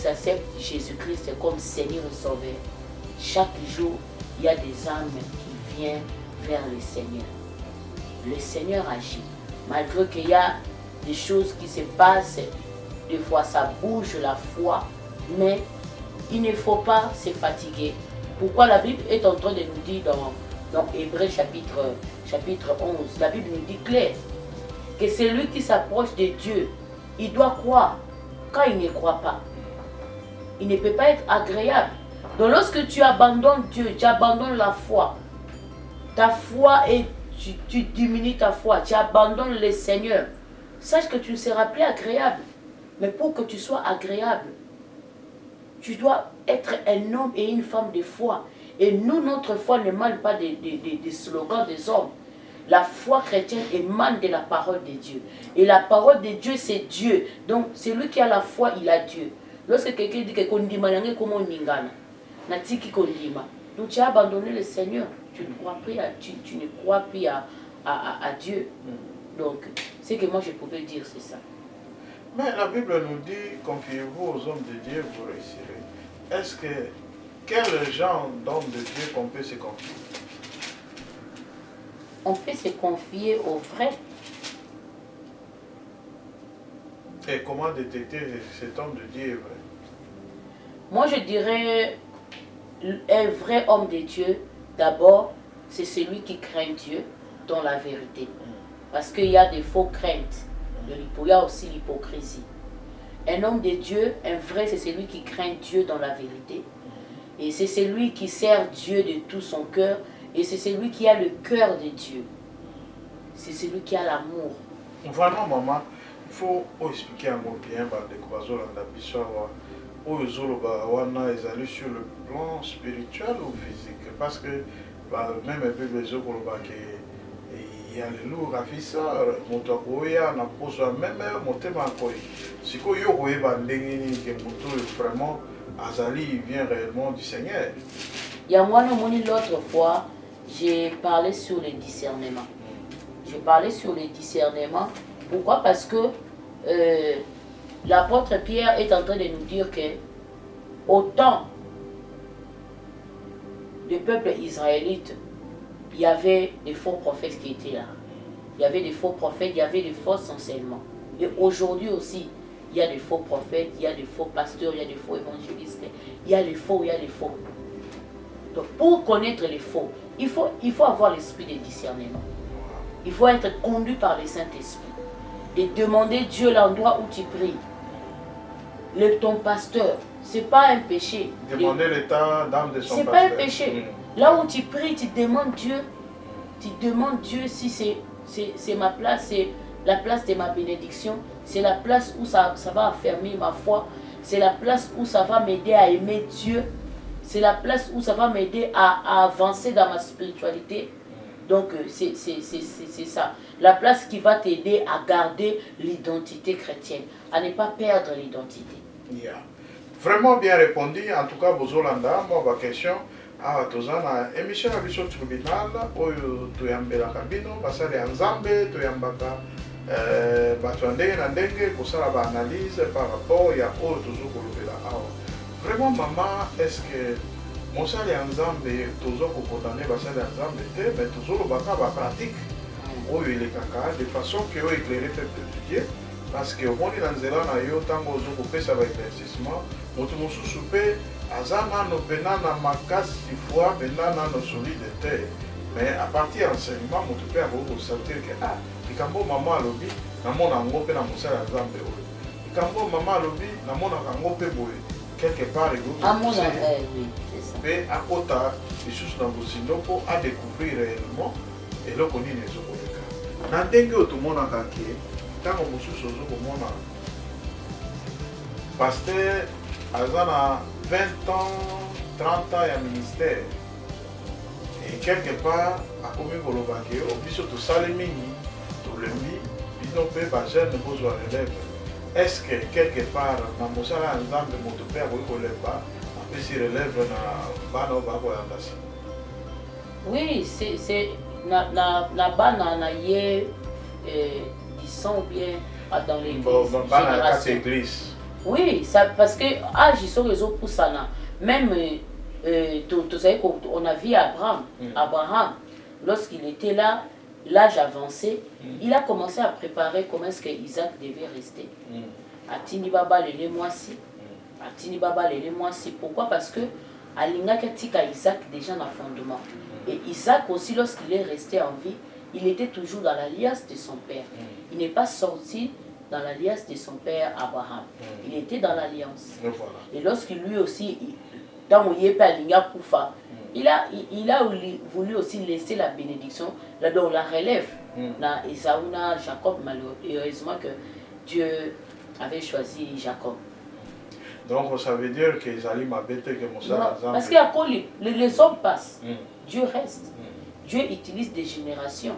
acceptent Jésus-Christ comme Seigneur et Sauveur. Chaque jour, il y a des âmes qui viennent vers le Seigneur. Le Seigneur agit. Malgré qu'il y a des choses qui se passent, des fois ça bouge la foi, mais il ne faut pas se fatiguer. Pourquoi la Bible est en train de nous dire dans Hébreux chapitre 11, la Bible nous dit clair que celui qui s'approche de Dieu, il doit croire. Quand il ne croit pas, il ne peut pas être agréable. Donc lorsque tu abandonnes Dieu, tu abandonnes la foi, ta foi est tu diminues ta foi, tu abandonnes le Seigneur, sache que tu ne seras plus agréable. Mais pour que tu sois agréable, tu dois être un homme et une femme de foi. Et nous, notre foi n'émane pas des slogans des hommes. La foi chrétienne émane de la parole de Dieu. Et la parole de Dieu, c'est Dieu. Donc, celui qui a la foi, il a Dieu. Lorsque quelqu'un dit que Kondima Nange comment Ningana, Natiki Kondima, donc tu as abandonné le Seigneur. Tu ne crois plus à Dieu. Donc, ce que moi je pouvais dire, c'est ça.
Mais la Bible nous dit, confiez-vous aux hommes de Dieu, vous réussirez. Est-ce que, quel genre d'homme de Dieu qu'on peut se confier?
On peut se confier au vrai.
Et comment détecter cet homme de Dieu est vrai?
Moi je dirais, un vrai homme de Dieu, d'abord, c'est celui qui craint Dieu dans la vérité. Parce qu'il y a des faux craintes. Il y a aussi l'hypocrisie. Un homme de Dieu, un vrai, c'est celui qui craint Dieu dans la vérité. Et c'est celui qui sert Dieu de tout son cœur. Et c'est celui qui a le cœur de Dieu. C'est celui qui a l'amour.
Vraiment, maman, il faut expliquer un mot bien, aller sur le plan spirituel ou physique. Parce que même un peu les autres, il ya lelo ravisseur moto akoya na poso même motema akoyi sikoyo yo koyeba ndenge nini ke moto oyo vraiment azali vient réellement du Seigneur.
Il y a moi, l'autre fois, j'ai parlé sur le discernement. J'ai parlé sur le discernement. Pourquoi? Parce que l'apôtre Pierre est en train de nous dire que autant du peuple israélite, il y avait des faux prophètes qui étaient là. Il y avait des faux prophètes, il y avait des faux enseignements. Et aujourd'hui aussi, il y a des faux prophètes, il y a des faux pasteurs, il y a des faux évangélistes. Il y a les faux, il y a les faux. Donc pour connaître les faux, il faut avoir l'esprit de discernement. Il faut être conduit par le Saint-Esprit. Et demander Dieu l'endroit où tu pries. Ton pasteur, ce n'est pas un péché.
Demander l'état d'âme de son pasteur.
Ce n'est pas un péché. Là où tu pries, tu demandes Dieu. Tu demandes Dieu si c'est ma place, c'est la place de ma bénédiction. C'est la place où ça va affermir ma foi. C'est la place où ça va m'aider à aimer Dieu. C'est la place où ça va m'aider à avancer dans ma spiritualité. Donc c'est ça. La place qui va t'aider à garder l'identité chrétienne, à ne pas perdre l'identité.
Yeah. Vraiment bien répondu. En tout cas, Bozolanda, moi, ma question, tozana émission à biso tribunal, oyo toyambela kabino, basale anzambe, toyambaka bato ndenge na ndenge kosala ba analyse par rapport ya oyo tozokolobela awa. Vraiment maman, est-ce que mosali ya nzambe tozokokondane basali ya nzambe te, mais tozolobaka ba pratique oyo elekaka de façon que oyo éclairer peuple de Dieu, parce que omoni na nzela na yo ntango ozokopesa ba éclaircissement moto mosusu mpe aza nano mpena na makasi foi mpena nano solide te, mais à partir ya enseignement moto mpe akoki kosentir ke likambo mama alobi namona yango mpe na mosala ya nzambe oyo, likambo mama alobi namonaka yango mpe boye quelque part mpe akota lisusu na bozindo mpo adécouvrir réellement eloko nini ezokoleka na ndenge oyo tomonaka ke ntango mosusu ozokomona paster aza na 20 ans 30 ans ya ministère et quelque part akomi koloba ke biso tosali mingi tolembi bino mpe bajeune bozwa relève. Est-ce que quelque part na mosala ya nzambe moto mpe akoki kolemba apesi relève na bana oyo bakoyamba si?
Oui, c'est na bana na ye qui sont bien dans l'église. Oui, ça, parce que ils sont les autres poussana. Même vous savez qu'on a vu Abraham, lorsqu'il était là, l'âge avancé, il a commencé à préparer comment est-ce que Isaac devait rester. Atini Baba lele mwasi, Atini Baba lele mwasi. Pourquoi? Parce que Alinga Katika Isaac déjà dans le fondement. Et Isaac aussi, lorsqu'il est resté en vie, il était toujours dans l'alliance de son père. Il n'est pas sorti dans l'alliance de son père Abraham. Il était dans l'alliance. Et lorsqu'il lui aussi, dans Alinga Koufa, il a voulu aussi laisser la bénédiction, la relève, na Esaouna, Jacob, malheureusement que Dieu avait choisi Jacob.
Donc ça veut dire qu'ils allaient m'abaisser que mon sang.
Parce que les hommes passent, Dieu reste. Dieu utilise des générations.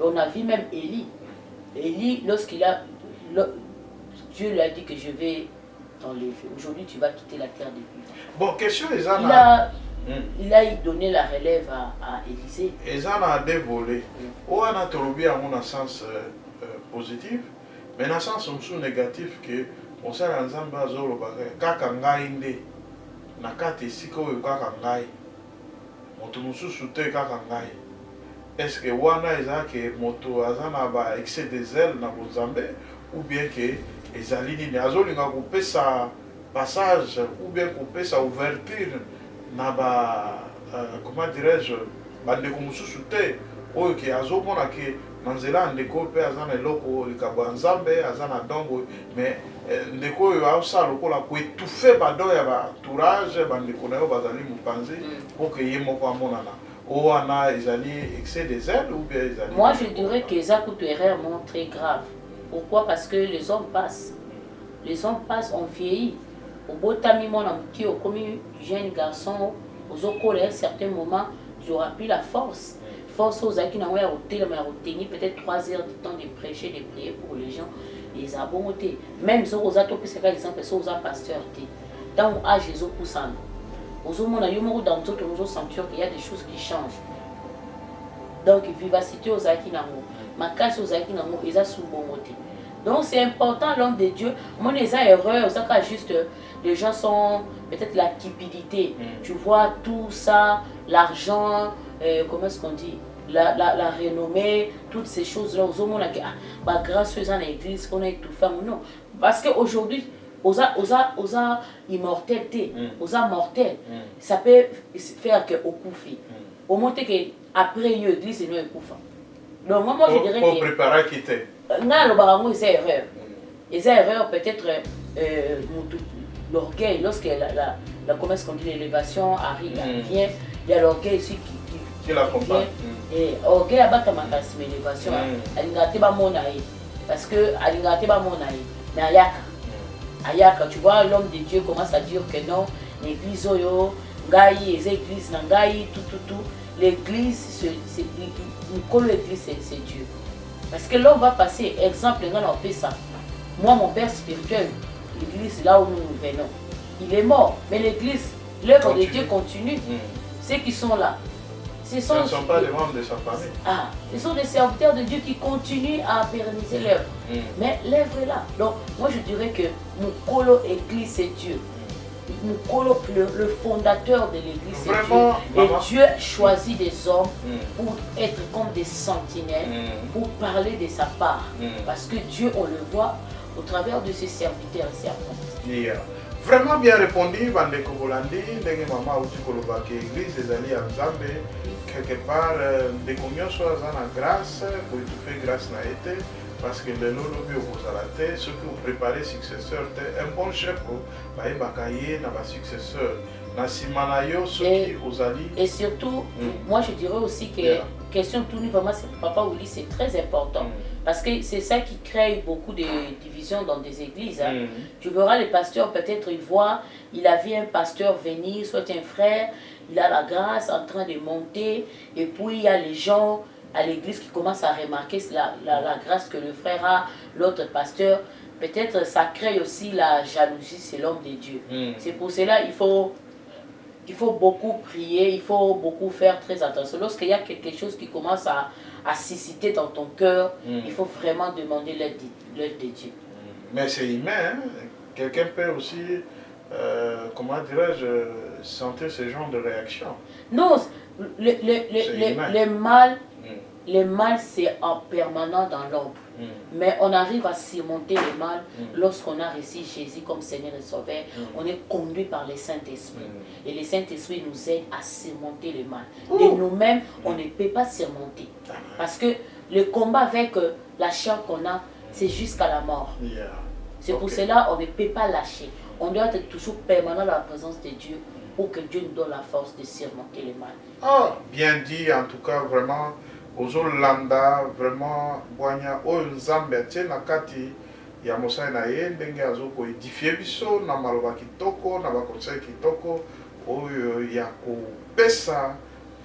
On a vu même Élie. Élie, lorsqu'il a... Dieu lui a dit que je vais t'enlever. Aujourd'hui, tu vas quitter la terre de vivants.
Bon, question
il a donné la relève à Élisée.
Ils en ont deux volets. On a trouvé à mon sens positif, mais dans le sens négatif que on sait ensemble à Zoro kaka ngai nde na kati siko oyo kaka ngai moto mosusu te kaka ngai. Est-ce que wana ezake moto azana ba excès de zèle na bozambe ou bien que ezali nini azolinga kopesa passage ou bien kopesa ouverture na ba comment dirais-je bandeko mosusu te oyo ke azomona ke na nzela ndeko mpe aza na eloko likambo ya nzambe aza na dongo mais ndeko oyo aosala lokola koétouffe badon ya baentourage bandeko na yo bazali mopanzi mpo ke ye moko amonana o wana ezali excès de zèle ou bien ezali...
Moi je dirais que eza kutu erreur très grave. Pourquoi? Parce que les hommes passent. Les hommes passent, on vieillit. Au botami mon amki, au comme jeune garçon, aux okoles à un certain moment, j'aurai plus la force. force aux acquis n'a pas obtenu peut-être 3 heures de temps de prêcher, de prier pour les gens. Les abonnés, même si vous avez par exemple, si vous avez pasteur, dans mon âge, ils ont poussé. Aux hommes, dans notre sanctuaire, il y a des choses qui changent. Donc, vivacité aux acquis n'a ma casse aux acquis n'a pas, ils ont sous bon côté. Donc, c'est important, l'homme de Dieu. Moi, les erreurs, ça juste, les gens sont peut-être la cupidité. Tu vois, tout ça, l'argent, comment est-ce qu'on dit? La renommée, toutes ces choses-là, aux hommes, grâce à l'église, qu'on a tout fait ou non. Parce qu'aujourd'hui, aux immortalité, aux mortels, ça peut faire qu'au koufi. Au moment qu'après l'église, c'est nous au koufa. Donc, moi, je dirais que.
Pour préparer à quitter.
Non, c'est erreur. Les erreurs, peut-être, l'orgueil, lorsque comment est-ce qu'on dit, l'élévation arrive, vient, il y a l'orgueil ici
qui l'accompagne.
Et orgueil a battu ma casse, mais l'élévation, elle n'a pas mon aïe. Parce que elle n'a pas mon aïe. Mais Ayaka, tu vois, l'homme de Dieu commence à dire que non, l'église, les églises, tout. L'église, c'est Dieu. Parce que l'homme va passer, exemple, on fait ça. Moi, mon père spirituel, l'église, là où nous venons, il est mort. Mais l'église, l'œuvre de Dieu continue. Ceux qui sont là, ce ne sont
pas des membres de sa famille.
Ce sont des serviteurs de Dieu qui continuent à pérenniser l'œuvre. Mais l'œuvre est là. Donc, moi, je dirais que mon colo église, c'est Dieu. Le fondateur de l'église, c'est Dieu. Et Dieu choisit des hommes pour être comme des sentinelles, pour parler de sa part. Parce que Dieu, on le voit au travers de ses serviteurs et servantes.
Vraiment bien répondu, Bandeko Bolandi, Ndenge Mama Uti Kolobaki, Église, les alliés à Nzambe, quelque part, des communions soit en grâce, pour étouffer grâce n'a été. Parce que le lolo vous allez ceux que vous préparez successeur, un bon chef, bah bakaye na successeur, na simanayo ceux qui vous allez.
Et surtout, moi je dirais aussi que question tout vraiment c'est papa Ouli, c'est très important parce que c'est ça qui crée beaucoup de divisions dans des églises. Tu verras les pasteurs peut-être ils voient, il a vu un pasteur venir, soit un frère, il a la grâce en train de monter et puis il y a les gens à l'église qui commence à remarquer la grâce que le frère a, l'autre pasteur, peut-être ça crée aussi la jalousie, c'est l'homme de Dieu. C'est pour cela il faut beaucoup prier, il faut beaucoup faire très attention. Lorsqu'il y a quelque chose qui commence à susciter dans ton cœur, il faut vraiment demander l'aide de Dieu.
Mais c'est humain, hein? Quelqu'un peut aussi, comment dirais-je, sentir ce genre de réaction.
Non, le mal, c'est en permanent dans l'ombre. Mais on arrive à surmonter le mal lorsqu'on a reçu Jésus comme Seigneur et Sauveur. On est conduit par le Saint-Esprit. Et le Saint-Esprit nous aide à surmonter le mal. Et nous-mêmes, on ne peut pas surmonter. Parce que le combat avec la chair qu'on a, c'est jusqu'à la mort. C'est pour cela qu'on ne peut pas lâcher. On doit être toujours permanent dans la présence de Dieu pour que Dieu nous donne la force de surmonter le mal.
Bien dit, en tout cas, vraiment. Ozolanda vraiment boanya oyo nzambe atie na kati ya mosali na ye ndenge azoko edifie biso na maloba kitoko na bakonsei kitoko oyo ya kopesa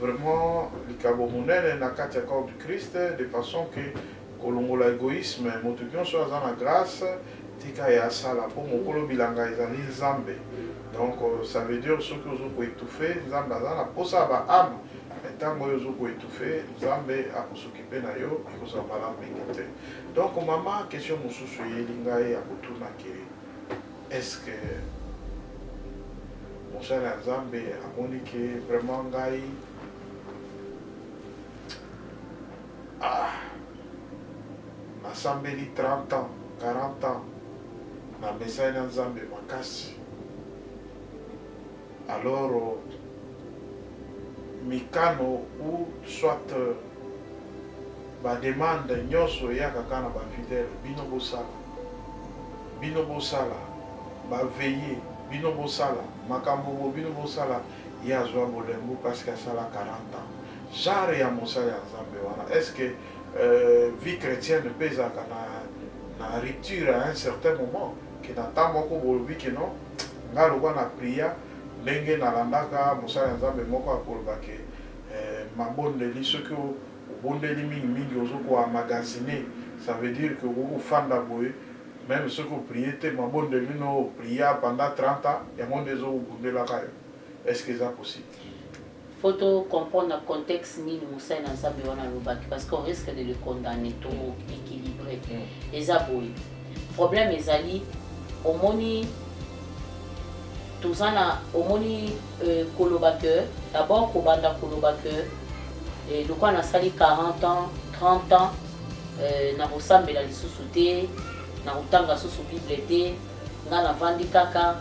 vraiment likabo monene na kati ya corps du Christ de façon que kolongola égoïsme moto nyonso aza na grâce tika ya asala mpo mokolo bilanga ezali nzambe. Donc ça veut dire soki ozoko étouffe nzambe aza na posa ba âme. Ntango oyo ozoko étouffe nzambe akosokipe na yo ekozala malamu mingi te. Donc mama question mosusu eyeli ngai akotuna ke est-ce que mosali ya nzambe amoni ke vraiment ngai nasambeli 30 ans 40 ans na mesai na nzambe makasi alors mikano ou soit demande nyonso eyaka kaka na bafidèle bino bosala baveille bino bosala makambo bino bosala ye azwa bolembo parce que asala 40 ans genre ya mosali ya nzambe wana est-ce que vie chrétienne mpe ezalaka na rupture à un certain moment ke na ntan moko bolobi ke non ngai lokwa na pria ndenge nalandaka mosali ya nzambe moko akoloba ke mabondeli soki obondeli mingi ozokoa magasiner, ça veut dire que okofanda boye même soki oprie te mabondeli no opria pendant 30 ans yango nde ezokobundelaka yo. Est-ce que ça possible?
Faut comprendre le contexte ni Moussa dans sa parce qu'on risque de le condamner tout équilibré. Et ça boy. Problème est ali au moni tout ça na au moni kolobateur d'abord kobanda kolobateur et le quoi na sali 40 ans 30 ans na bosambela lisusu te na utanga susu bible te nga na vandi kaka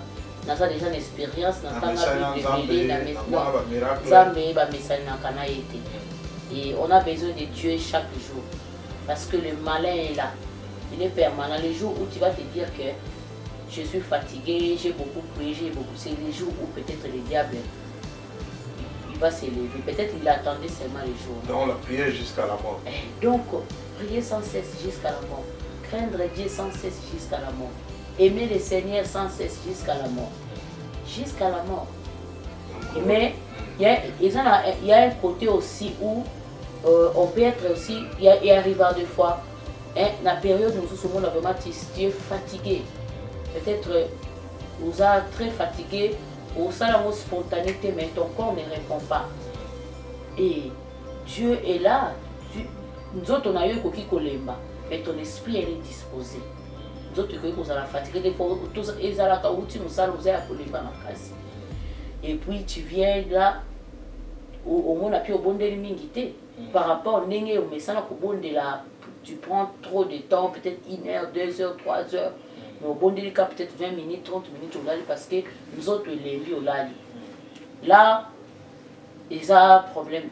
na ça déjà une expérience na tanga bible na maintenant Zambé ba message na kana été et on a besoin de Dieu chaque jour parce que le malin est là, il est permanent. Les jours où tu vas te dire que je suis fatigué, j'ai beaucoup prié, c'est les jours où peut-être le diable il va s'élever, peut-être il attendait seulement les jours.
Donc la prière jusqu'à la mort.
Donc prier sans cesse jusqu'à la mort, craindre Dieu sans cesse jusqu'à la mort, aimer le Seigneur sans cesse jusqu'à la mort. Jusqu'à la mort. Mais il y a un côté aussi où on peut être aussi, il arrive des fois, la période où nous sommes vraiment fatigué. Peut-être vous êtes très fatigué, ou ça la spontanéité, mais ton corps ne répond pas. Et Dieu est là. Nous autres, on a eu Koki Kolemba, mais ton esprit elle est disposé. Nous autres, nous avons fatigué, des fois, tous les alakaouti, nous allons à Kolemba na kasi. Et puis tu viens là, au monde a pu au bon de l'immunité. Par rapport au Nenge, mais ça, tu prends trop de temps, peut-être 1 heure, 2 heures, 3 heures. Mais au bon délicat, peut-être 20 minutes, 30 minutes au lali parce que nous autres, les lits au lali. Là, il y a un problème.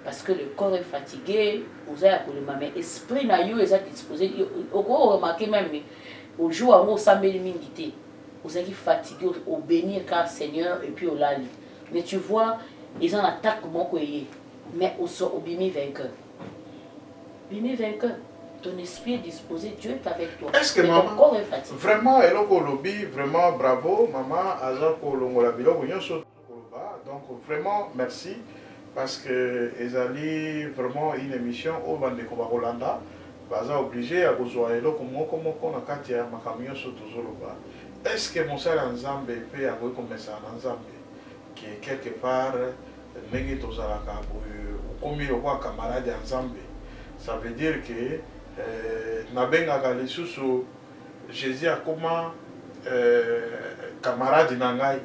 Parce que le corps est fatigué, vous avez mais l'esprit n'a eu disposé. Au gros, remarquez même, au jour où vous avez l'immunité, vous êtes fatigué au bénir car Seigneur et puis au lali. Mais tu vois, ils ont une attaque mon coyer. Mais au bimi vainqueur. Bimi vainqueur. Ton esprit est disposé, Dieu est avec toi.
Est-ce que maman, ton corps est fatigué. Vraiment, eloko lobby, vraiment bravo, maman, azako longola biloko nyonso. Donc vraiment merci parce que ezali vraiment une émission au bandeko ba Rolanda, baza obligé à kozwa eloko moko na kati ya makamyo nyonso tozoloba. Est-ce que mon sala nzambe peut avoir comme ça nzambe qui est quelque part ndenge tozalaka okomi lokwa camarade ya nzambe. Ça veut dire que nabengaka lisusu Jésus akoma camarade na ngai.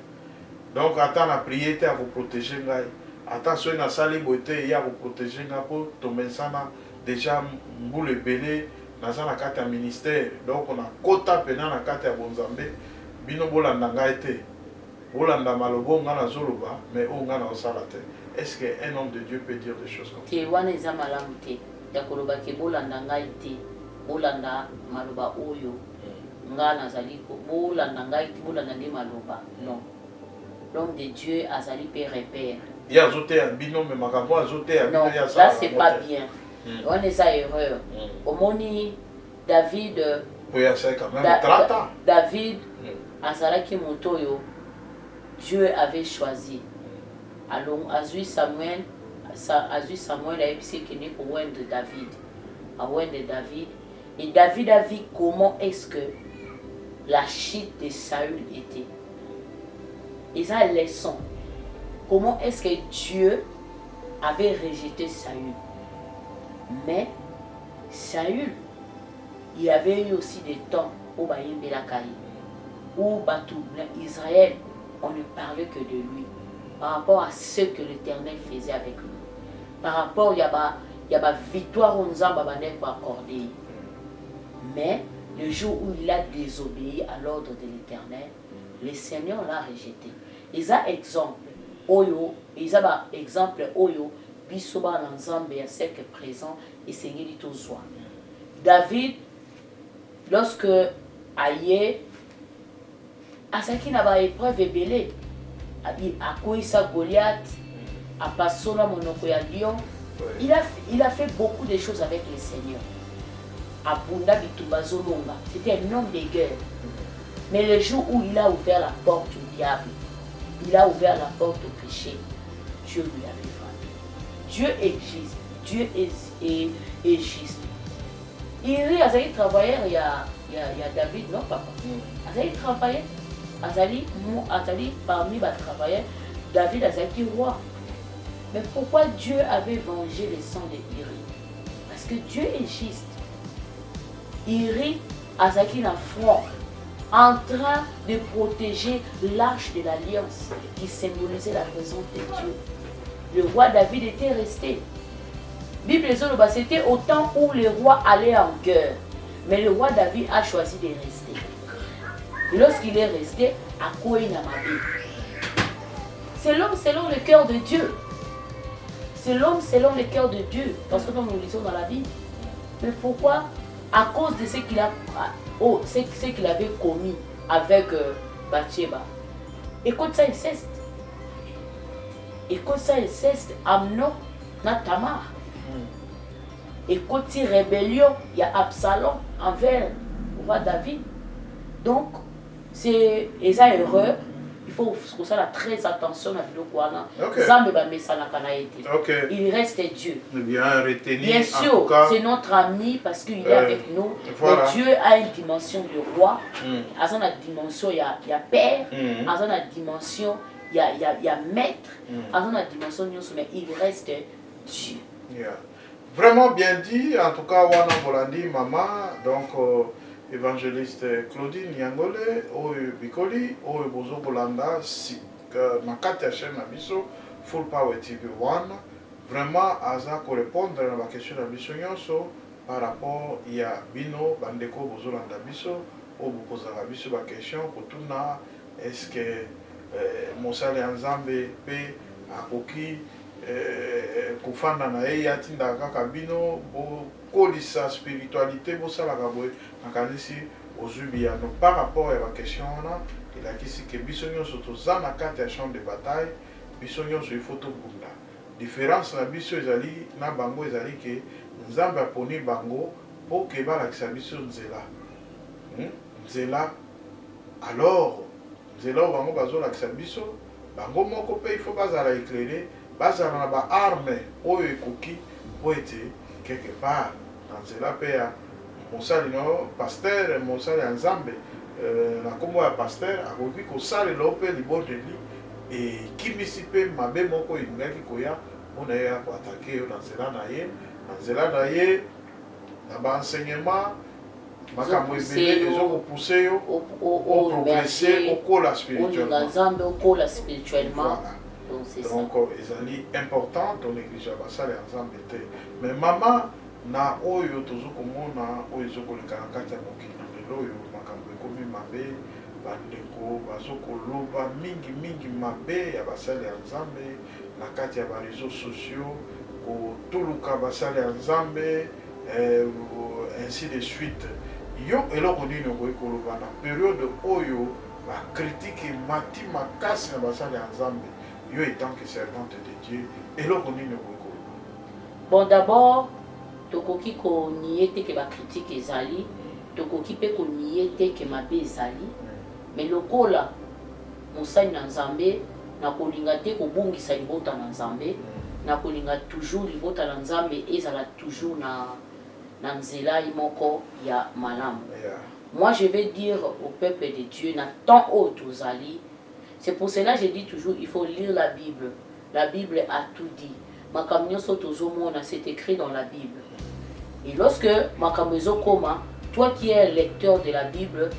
Donc ata na prier te ako protéger ngai. Ata so na sali bote ya ko protéger ngai po tomesana déjà mbule belé naza na kati ya ministère. Donc on a kota pena na kati ya bonzambe bino bolanda ngai te. Bolanda malobo nga na zoloba mais o nga na osala te. Est-ce qu'un homme de Dieu peut dire des choses comme ça?
Te wana eza malamu te. Ya koloba ke bolanda ngai te. Bolanda maloba oyo. Nga nazali ko bolanda ngai te bolanda nde maloba. Non. L'homme de Dieu azali pe repère.
Il a zoté un binôme mais makambo a zoté un binôme.
Non, là c'est pas bien. On est à erreur. Au moni David
oui, c'est quand même 30 ans.
David azalaki motoyo Dieu avait choisi. Alors, Azui Samuel a épicé qu'il n'est pour de David. À de David. Et David a vu comment est-ce que la chute de Saül était. Et ça, leçon. Comment est-ce que Dieu avait rejeté Saül. Mais Saül, il y avait eu aussi des temps où Israël, on ne parlait que de lui. Par rapport à ce que l'Éternel faisait avec lui. Par rapport, il y a ma victoire aux hommes accordée. Mais le jour où il a désobéi à l'ordre de l'Éternel, le Seigneur l'a rejeté. Ils ont exemple Oyo, Bisoba l'ensemble et celle qui est présent et Seigneur dit aux soins. David, lorsque Aïe, à ce qui n'a pas épreuve belé, à Kouissa Goliath, à Passola Monokoya Lyon, il a fait beaucoup de choses avec le Seigneur. À Bunda Bitubazolonga, c'était un homme de guerre. Mais le jour où il a ouvert la porte au diable, il a ouvert la porte au péché, Dieu lui avait frappé. Dieu est juste. Dieu est juste. Il a travaillé, il y a David, non papa? Il a travaillé, Azali parmi les travailleurs, David a été roi. Mais pourquoi Dieu avait vengé le sang de Iri? Parce que Dieu est juste. Iri a été dans front, en train de protéger l'arche de l'alliance qui symbolisait la présence de Dieu. Le roi David était resté. Bible c'était au temps où le roi allait en guerre. Mais le roi David a choisi de rester. Et lorsqu'il est resté, à quoi il n'a pas vu? C'est l'homme selon le cœur de Dieu. C'est l'homme selon le cœur de Dieu. Parce que nous lisons dans la Bible. Mais pourquoi? À cause de ce qu'il avait commis avec Bathsheba. Écoute ça, inceste. Écoute ça, inceste. Amnon, Tamar. Écoute cette rébellion, il y a Absalom envers le roi David. Donc, c'est ça erreur. Il faut que ça très attention à il reste Dieu.
Bien retenir.
Bien sûr, c'est notre ami parce qu'il est avec nous.
Voilà.
Mais Dieu a une dimension de roi. À son dimension, il y a père. À son dimension, il y a maître. À son dimension, mais il reste Dieu.
Yeah. Vraiment bien dit, en tout cas, Wana Bolandi, Mama, donc évangéliste Claudine Yangole, Oyo Bikoli, Oyo Bozo Bolanda, Makati Hachem Nabiso, Full Power TV 1, vraiment, Aza ko répondre à la question de Nabiso Nyonso par rapport à Bino, Bandeko Bozo Landa Biso, ou Bozo Nabiso, la question, Kotuna, est-ce que Monsale Anzambe, P, Akoki, kufanda na ye yatinda kaka bino bokolisa spiritualité bosalaka boye nakanisi ozwi biyano par rapport à la question wana elakisi ke biso nyonso toza na kati ya champ de bataille biso nyonso il faut tobunda différence na biso ezali na bango ezali ke nzambe aponi bango mpo ke balakisa biso nzela nzela alors nzela oyo bango bazolakisa biso bango moko mpe il faut bazala éclairé bazala na baarme oyo ekoki po ete quelque part na nzela mpe ya mosali no paster mosali ya nzambe na nkombo ya paster akoki kosalela o mpe libondeli ekimisi mpe mabe moko elingaki koya mpona ye ya koatake yo na nzela na ye na baenseignement makambo ebele ezokopousse yo oprogresse okola spirituellement. Donc, ezali important to néglige basala ya nzambe te mais mama na oyo tozokomona oyo ezokoleka na kati ya mokili lelo oyo makambo ekomi mabe bandeko bazokoloba mingi mabe ya basala ya nzambe na kati ya bareseau sociaux kotuluka basala ya nzambe ainsi de suite yo eloko nini okoki koloba na periode oyo bakritike mati makasi na basala ya nzambe yo étant que servante de Dieu, et l'autre
bon, d'abord, tokoki ko niete que ma critique ezali, tokoki pe ko niete que ma be ezali, mais lokola mosali na nzambe na kolinga te ko bungisa libota na nzambe, na kolinga toujours libota na nzambe ezala toujours na nzela imoko ya malamu. Moi je vais dire au peuple de Dieu na tant haut tozali. C'est pour cela que je dis toujours, il faut lire la Bible. La Bible a tout dit. C'est écrit dans la Bible. Et lorsque Koma, toi qui es lecteur de la Bible,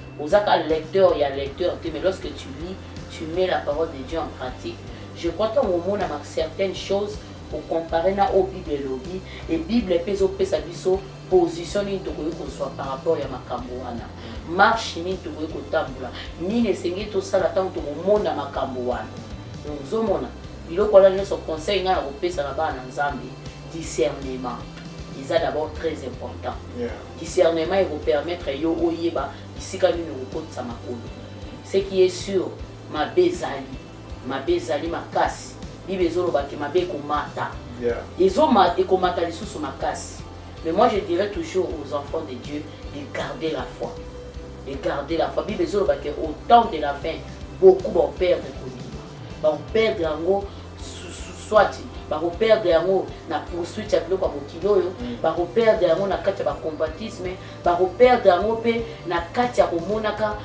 lecteur, il y a lecteur, mais lorsque tu lis, tu mets la parole de Dieu en pratique. Je crois qu'au moment où certaines choses, pour comparer au Bible et Bible peut sa position par rapport à Makamboana. Marche ni tuwe kotambula ni nesengi to sala tanto monda makambo wana nzomona biloko wana nyonso conseil nga na kopesa na bana nzambe discernement c'est d'abord très important. Discernement il vous permettre yo oyeba isika nini okotsa makolo ce qui est sûr mabezali makasi bibezolo baki mabe komata ezoma ekomata lisusu makasi. Mais moi je dirais toujours aux enfants de Dieu de garder la foi. Et garder la famille, mais au temps de la fin, beaucoup vont perdre. Vont perdre en gros, soit bakoperdre yango na poursuite ya biloko ya mokili oyo bakoperdre yango na kati ya bacombatisme bakoperdre yango mpe na kati ya komonaka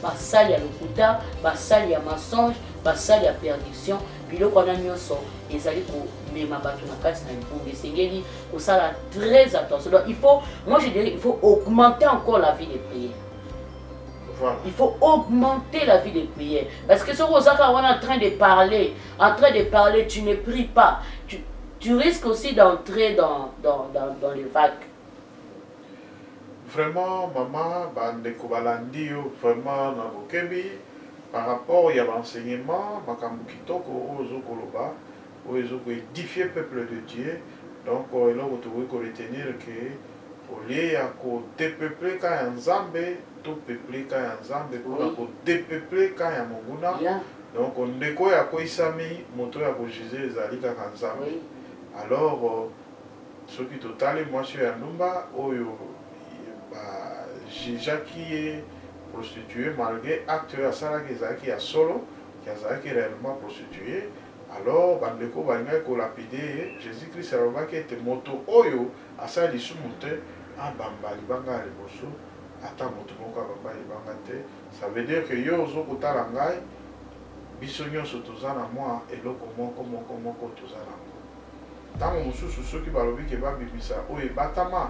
basali ya lokuta basali ya mensonge basali ya perdition biloko wana nyonso ezali komema bato na kati na libongo esengeli kosala très attention. Donc il faut, moi je dirais, il faut augmenter encore la vie des prières. Voilà. Il faut augmenter la vie des prières. Parce que ce qu'on est en train de parler, tu ne pries pas. Tu risques aussi d'entrer dans les vagues.
Vraiment, maman, bandeko balandi yo vraiment na bokebi par rapport à l'enseignement, makambo kitoko ozo koloba, ozo ko édifier peuple de Dieu. Donc il faut retenir que au lieu ya ko dépeupler ka ya Nzambe, to peupler ka ya Nzambe pour ko dépeupler ka ya Monguna. Donc ndeko ya ko isami moto ya ko Jésus ezali ka Nzambe. Alors ce qui total moi sur ya Ndumba oyo Jacques est prostitué malgré acte à Saraki Zaki à solo qui a Zaki réellement prostitué. Alors bandeko balinga ko lapider Jésus-Christ a qui était moto oyo à ça li sumonte a bamba libanga liboso ata moto moko bamba libanga te. Ça veut dire que yo zo kotala ngai biso nyonso tozana moi eloko moko tozana. Tango mususu soki balobi ke babibisa oyo batama.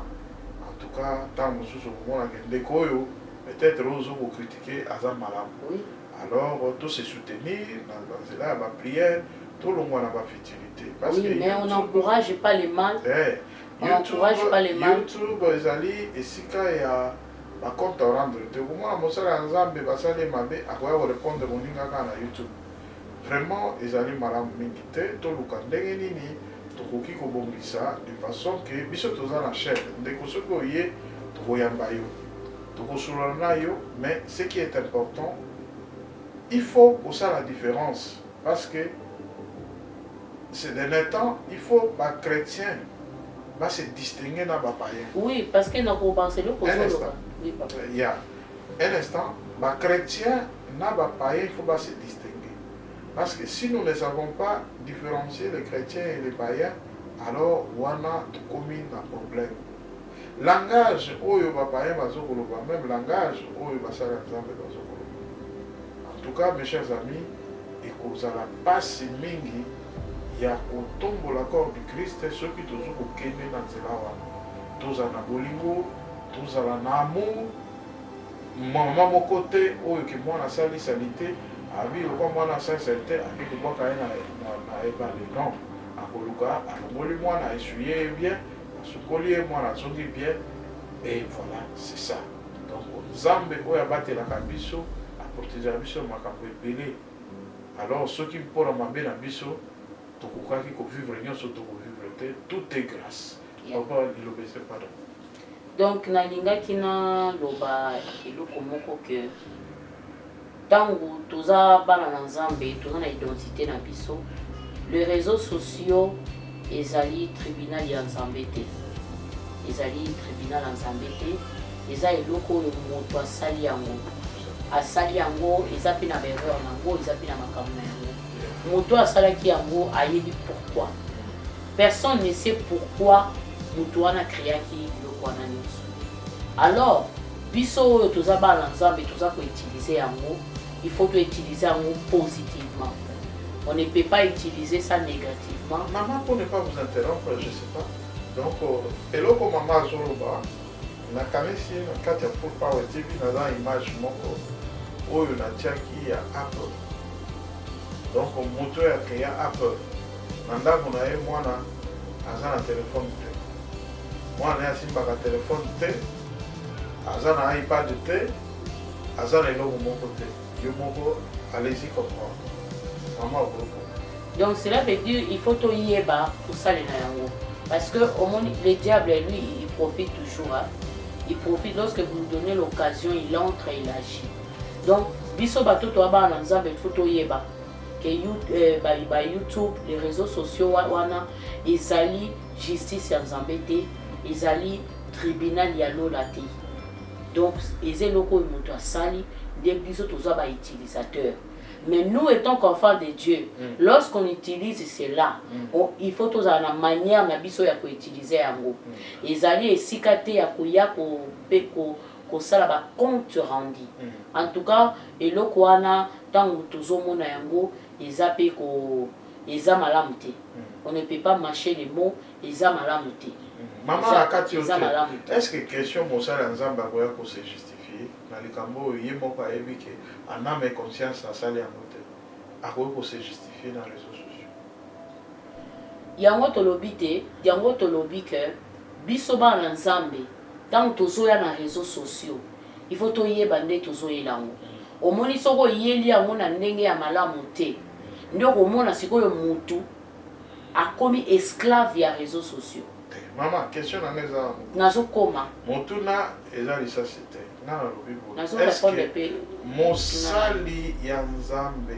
En tout cas, tant que nous avons peut-être nous critiquer Azam Malam. Alors, tout se soutenir dans la prière, tout le monde a la futilité.
Oui, mais on n'encourage pas les mal. On n'encourage pas les mal.
YouTube, Ezali, et si il y a un compte à rendre, comment on a ensemble, basale mabe, à quoi répondre mon na YouTube. Vraiment, Ezali Malam Mingite, tout le monde tokoki kobongisa de façon que biso toza na chaîne ndeko soki oye tokoyamba yo tokosolana yo, mais ce qui est important il faut que ça la différence parce que ces derniers temps il faut ba chrétien va se distinguer dans ba païen.
Oui, parce que na ko penser le
oui papa. Il y a un instant ba chrétien na ba païen il faut ba se distinguer. Parce que si nous ne savons pas différencier les chrétiens et les païens, alors on a commis un problème. Langage, même langage, en tout cas, mes chers amis, et que vous allez passer mingi, il y a qu'on tombe l'accord du Christ, ceux qui sont au Kenya dans Zelawa. Tous à Nabolingo, tous à la Namu, maman mon côté, où que moi la salité. Abi comme na sincérité avec le bon cahier na éballé non à koluka à moli moi na essuyer bien à se coller moi na zongi bien et voilà c'est ça. Donc Zambe oya batela kabiso à protéger biso makambo ebele. Alors ceux qui pour mabe na biso to kokaki ko vivre nyonso to ko vivre tout est grâce. Papa il obéissait pardon.
Donc na lingaki na loba eloko moko que tango toza bana na Nzambe toza na identité na biso les réseaux sociaux ezali tribunal ya Nzambe te ezali tribunal ya Nzambe te eza eloko oyo moto asali yango eza pe na erreur nango eza pe na makambo na yango moto asalaki yango ayebi pourquoi personne ne sait pourquoi moto wana créaki eloko wana nyonso. Alors biso oyo toza bana na Nzambe toza koutiliser yango. Il faut utiliser un mot positivement. On ne peut pas utiliser ça négativement.
Maman, pour ne pas vous interrompre, je ne sais pas. Donc, hello comme maman Zoroba, na kanisi na kati ya Full Power TV na une image moko oyo na tiaki ya Apple. Donc, moto ya créa Apple. Na ndako na ye mwana aza na téléphone te. Mwana ya simbaka téléphone te. Aza na iPad te. Aza na eloko moko te. Allez-y comprendre. Maman,
donc cela veut dire qu'il faut tout y être pour ça les nayango. Parce que au moins le diable lui il profite toujours. Hein. Il profite lorsque vous lui donnez l'occasion, il entre et il agit. Donc biso bato to ba na Nzambe il faut tout y être. Que YouTube, les réseaux sociaux wana ezali justice ya Nzambe te, ezali tribunal ya lola te. Donc ezelo ko moto asali des utilisateurs. Mais nous, étant qu'enfants de Dieu, lorsqu'on utilise cela, il faut tous la manière de utiliser yango. Ils allaient esikater ya kuya ko sala ba compte rendu. En tout cas, eloko wana tango tozomona yango ezape ko eza malamu te. On ne peut pas mâcher les mots, eza malamu te.
Maman akati est-ce que question mosala nzamba koya ko se justifier na likambo yemo ka ebike en âme et conscience na sali yango te akoki ko se justifier dans les réseaux sociaux.
Yango tolobi te, yango tolobi que biso ba na nzambe tant tozoya na réseaux sociaux il faut toyeba nde tozoyela yango omoni soko yeli yango na ndenge ya malamu te ndio komona sikoyo mutu akomi esclave ya réseaux sociaux.
Maman, question na neza
nazokoma
motuna eza lisasi te nga nalobi
boye
mosali ya nzambe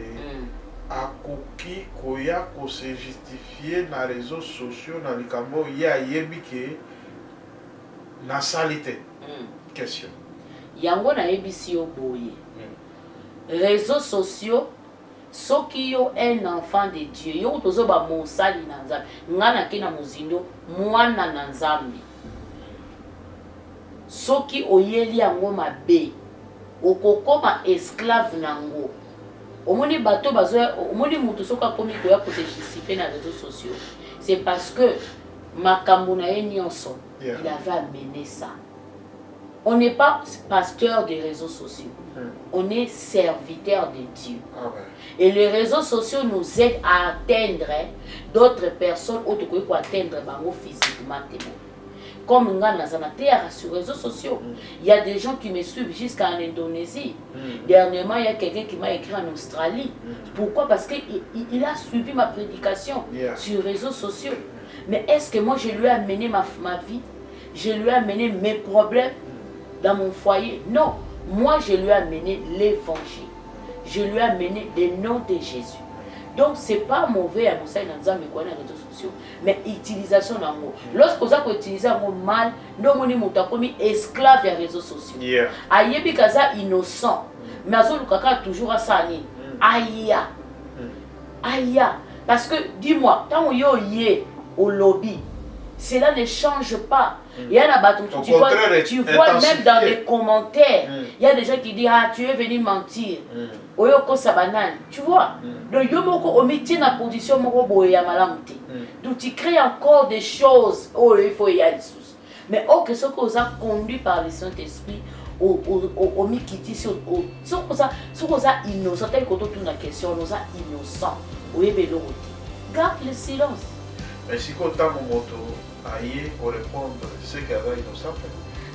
akoki koya kose justifier na réseaux sociaux na likambo ye ayebi ke nasali te question
yango nayebisi yo boye réseaux sociaux soki yo un enfant de Dieu yo tozoba mosali na nzambe nga nake na mozindo mwana na nzambe soki oyeli yango mabe okokoma esclave nango omoni bato bazo omoni mutu soka komi koya ko se justifier na réseaux sociaux c'est parce que makambo na ye nyonso il avait amené ça. On n'est pas pasteur des réseaux sociaux. On est serviteur de Dieu. Et les réseaux sociaux nous aident à atteindre d'autres personnes autres que pour atteindre physiquement. Comme sur les réseaux sociaux, il y a des gens qui me suivent jusqu'en Indonésie. Dernièrement, il y a quelqu'un qui m'a écrit en Australie. Pourquoi? Parce qu'il a suivi ma prédication sur les réseaux sociaux. Mais est-ce que moi je lui ai amené ma vie? Je lui ai amené mes problèmes dans mon foyer? Non. Moi je lui ai amené l'évangile. Je lui ai amené le nom de Jésus. Donc c'est pas mauvais à Moussa et Nanzam mais quoi les réseaux sociaux. Mais utilisation d'un mot. Lorsque vous avez utilisé un mot mal, nous avons commis esclave des réseaux sociaux. Ayebi kaza innocent. Mais azo lukaka toujours à ça ni. Aïe. Aïe. Parce que dis-moi, tant yo yé au lobby, cela ne change pas. Il y a la bataille, tu vois même dans les commentaires, il y a des gens qui disent ah tu es venu mentir. Oyoko sabanane, tu vois. Donc yomoko omiti na position moko boye ya malamuti. Donc tu crées encore des choses. Oh il faut y aller sous. Mais oh que ce que vous a conduit par le Saint-Esprit au mikiti sur ce que ça innocent tel que tout la question nous a innocent. Oyebe le roti. Garde le silence.
Mais si quand on moto aïe pour répondre ce qu'elle a innocent.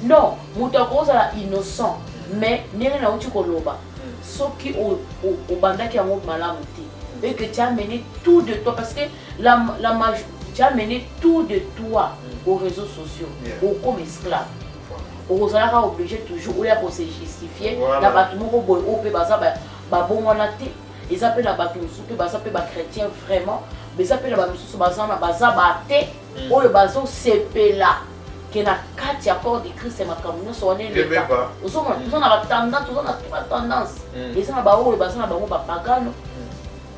Non, moto est innocent, mais n'est pas tu koloba. Ce qui au bandaki yango malamu te. Et que tu as mené tout de toi parce que tu as mené tout de toi aux réseaux sociaux, comme esclave. Vous êtes obligé toujours de se justifier. La bâtiment boy au pe baza ba bon monate. Ils appellent la bâtiment soupe baza pe ba chrétien vraiment. Mais appellent la bâtiment baza na baza ba te. O le bazo sepela. Que na kati ya corps de Christ makambo so on est le cas. Nous on a tendance, nous on a tendance. Et ça na ba o le baza na ba ba pagano.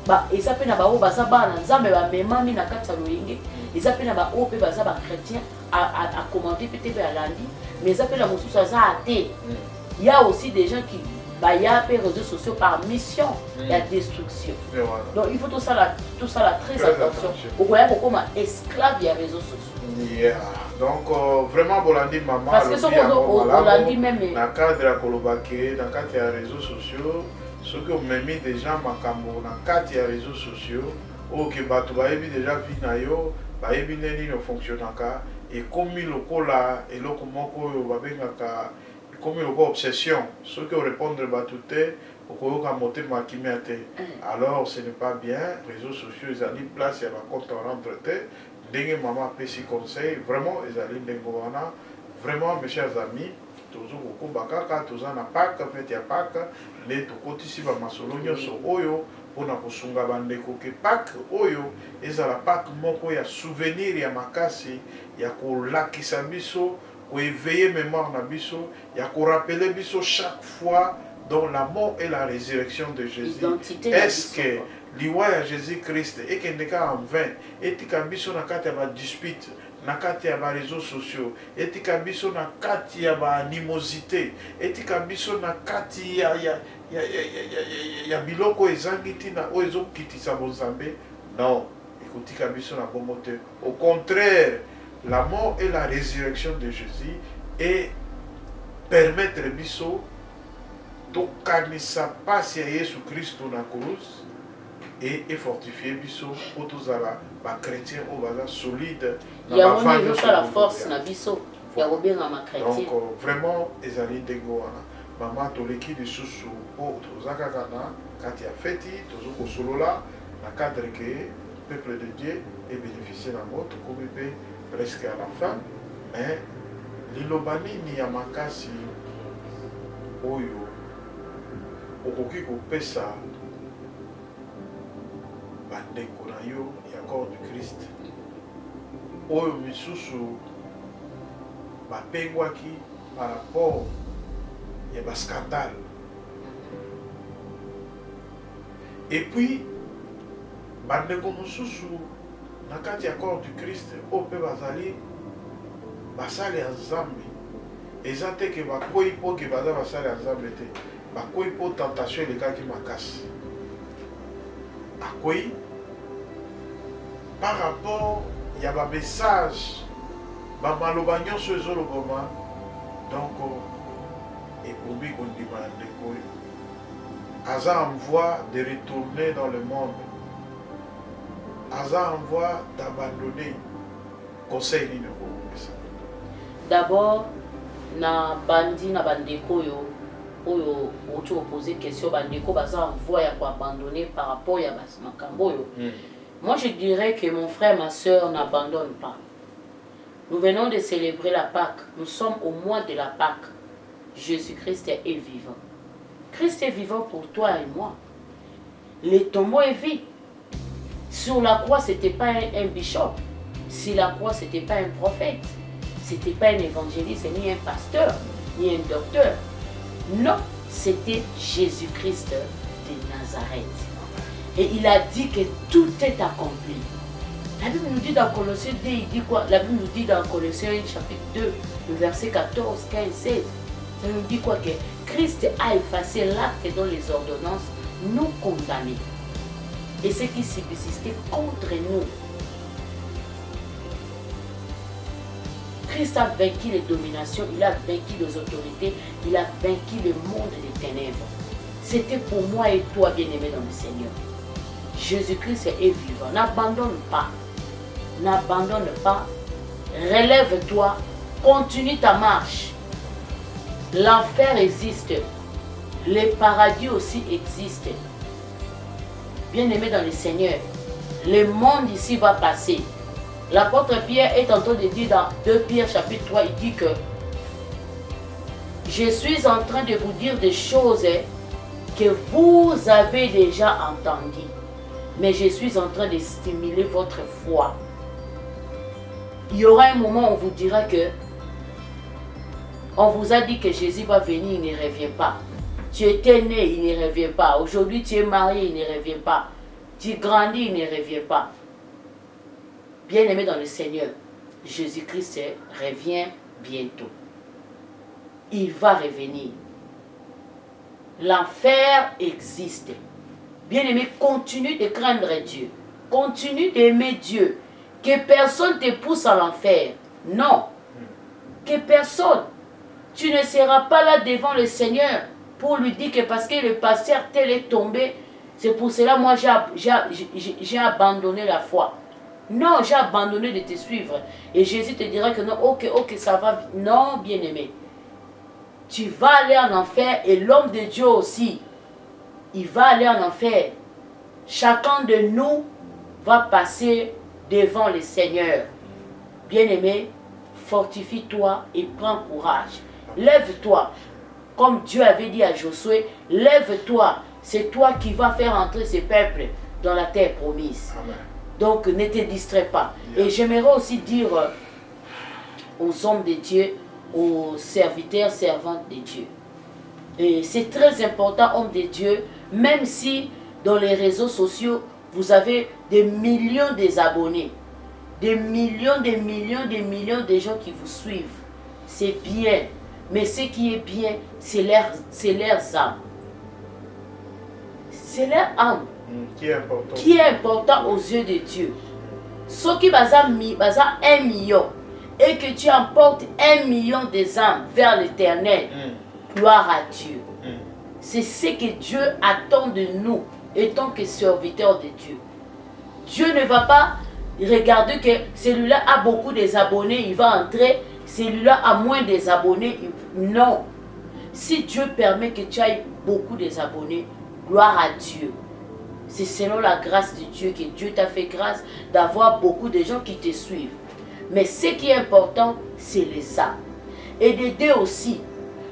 Ba ils appellent na ba o baza ba na nzambe ba memami na kati ya loyenge. Ils appellent na ba o pe baza ba chrétien à commenter peut-être à lundi. Mais ils appellent la mosusu ça athée. Il y a aussi des gens qui y a des réseaux sociaux par mission la destruction. Donc il faut tout ça là très attention. Au voyage comme esclave des réseaux sociaux.
Donc vraiment Bolandi maman
parce que ce qu'on Bolandi même
dans le cadre de la Kolobake, dans le cadre des réseaux sociaux, ce que vous mis déjà makambo dans le cadre des réseaux sociaux, ok batu baebi déjà vie na yo, baebi neni no fonctionne et comme le cola et le moko babengaka comme une obsession, ceux qui répondent à tout alors ce n'est pas bien. Les réseaux sociaux, ils ont mis place, il y a un compte en rentre. Dengue maman péci conseil, vraiment, ils ont mis vraiment, mes chers amis, tous au Bakaka, tous en a Pâques, fait il y a Pâques, les Tokotisi, Masolonio, so Oyo, pour na kosunga bandeko ke Pâques, Oyo, ils ont la Pâques, moko, il y a souvenir, il y a makasi, il y a kolakisa biso. Pour éveiller mémoire na biso, il y a qu'on rappeler biso chaque fois dans la mort et la résurrection de Jésus.
Identité na
Est-ce que liwa ya Jésus-Christ ekendeka en vain etika biso na kati ya dispute, na kati ya réseaux sociaux, etika biso na kati ya animosité, etika biso na kati ya biloko ezangi ntina oyo ezokitisa bonzambe? Non, ekotika biso na bongo te. Au contraire, la mort et la résurrection de Jésus et permettre biso tokanisa pasi ya Yesu Kristo na croix et fortifier biso pour tous les chrétiens au baza solide.
Il y a aussi la force na biso. Il y a bien ma chrétien.
Donc vraiment ezali dengo wana. Maman toleki de susu po tozaka kana kati ya feti tozoko solola na cadre que peuple de Dieu est bénéficié na moto comme presque à la fin. Mais lilobani ni ya makasi oyo okoki kopesa bandeko na yo ya corps du Christ oyo misusu bapengwaki par rapport ya bascandale. Et puis bandeko mosusu na kati ya corps du Christ oyo mpe bazali basali ya Nzambe eza te ke bakoyi mpo ke baza basali ya Nzambe te, bakoyi mpo tentation elekaki makasi. Akoyi par rapport ya bamessage bamaloba nyonso ezolobama, donc ekomi kondima ya ndeko oyo aza en voie de retourner dans le monde, aza en voie d'abandonner. Conseil nini okopesa?
D'abord na bandi na bandeko oyo tu poser question bandeko baza en voie ya abandonner par rapport ya makambo oyo. Moi je dirais que mon frère, ma soeur n'abandonne pas. Nous venons de célébrer la Pâque. Nous sommes au mois de la Pâque. Jésus-Christ est vivant. Christ est vivant pour toi et moi. Le tombeau est vide. Sur la croix, ce n'était pas un bishop. Sur la croix, ce n'était pas un prophète. Ce n'était pas un évangéliste, ni un pasteur, ni un docteur. Non, c'était Jésus-Christ de Nazareth. Et il a dit que tout est accompli. La Bible nous dit dans Colossiens 2, il dit quoi? La Bible nous dit dans Colossiens chapitre 2, le verset 14, 15, 16. Ça nous dit quoi? Que Christ a effacé l'acte dont les ordonnances nous condamnaient. Et ce qui subsistait contre nous. Christ a vaincu les dominations, il a vaincu les autorités, il a vaincu le monde des ténèbres. C'était pour moi et toi, bien-aimés dans le Seigneur. Jésus-Christ est vivant. N'abandonne pas. N'abandonne pas. Relève-toi. Continue ta marche. L'enfer existe. Le paradis aussi existe. Bien-aimés dans le Seigneur, le monde ici va passer. L'apôtre Pierre est en train de dire dans 2 Pierre chapitre 3, il dit que je suis en train de vous dire des choses que vous avez déjà entendues. Mais je suis en train de stimuler votre foi. Il y aura un moment où on vous dira que on vous a dit que Jésus va venir, il ne revient pas. Tu étais né, il ne revient pas. Aujourd'hui, tu es marié, il ne revient pas. Tu grandis, il ne revient pas. Bien-aimé dans le Seigneur, Jésus-Christ revient bientôt. Il va revenir. L'enfer existe. Bien-aimé, continue de craindre Dieu. Continue d'aimer Dieu. Que personne te pousse à l'enfer. Non. Que personne. Tu ne seras pas là devant le Seigneur pour lui dire que parce que le pasteur tel est tombé, c'est pour cela moi j'ai abandonné la foi. Non, j'ai abandonné de te suivre. Et Jésus te dira que non, ok, ça va. Non, bien-aimé. Tu vas aller en enfer et l'homme de Dieu aussi. Il va aller en enfer. Chacun de nous va passer devant le Seigneur. Bien-aimé, fortifie-toi et prends courage. Lève-toi. Comme Dieu avait dit à Josué, lève-toi. C'est toi qui vas faire entrer ce peuple dans la terre promise.
Amen.
Donc ne te distrais pas. Et j'aimerais aussi dire aux hommes de Dieu, aux serviteurs, servantes de Dieu, Et c'est très important, homme de Dieu, même si dans les réseaux sociaux, vous avez des millions d'abonnés, des millions de gens qui vous suivent. C'est bien, mais ce qui est bien, c'est leurs âmes. C'est leur âme
Qui est important.
qui est important aux yeux de Dieu. Ceux qui basent 1 million et que tu emportes 1 million des âmes vers l'éternel, gloire à Dieu. C'est ce que Dieu attend de nous, étant que serviteurs de Dieu. Dieu ne va pas regarder que celui-là a beaucoup d'abonnés, il va entrer, celui-là a moins d'abonnés. Non. Si Dieu permet que tu aies beaucoup d'abonnés, gloire à Dieu. C'est selon la grâce de Dieu que Dieu t'a fait grâce d'avoir beaucoup de gens qui te suivent. Mais ce qui est important, c'est les âmes. Et d'aider aussi.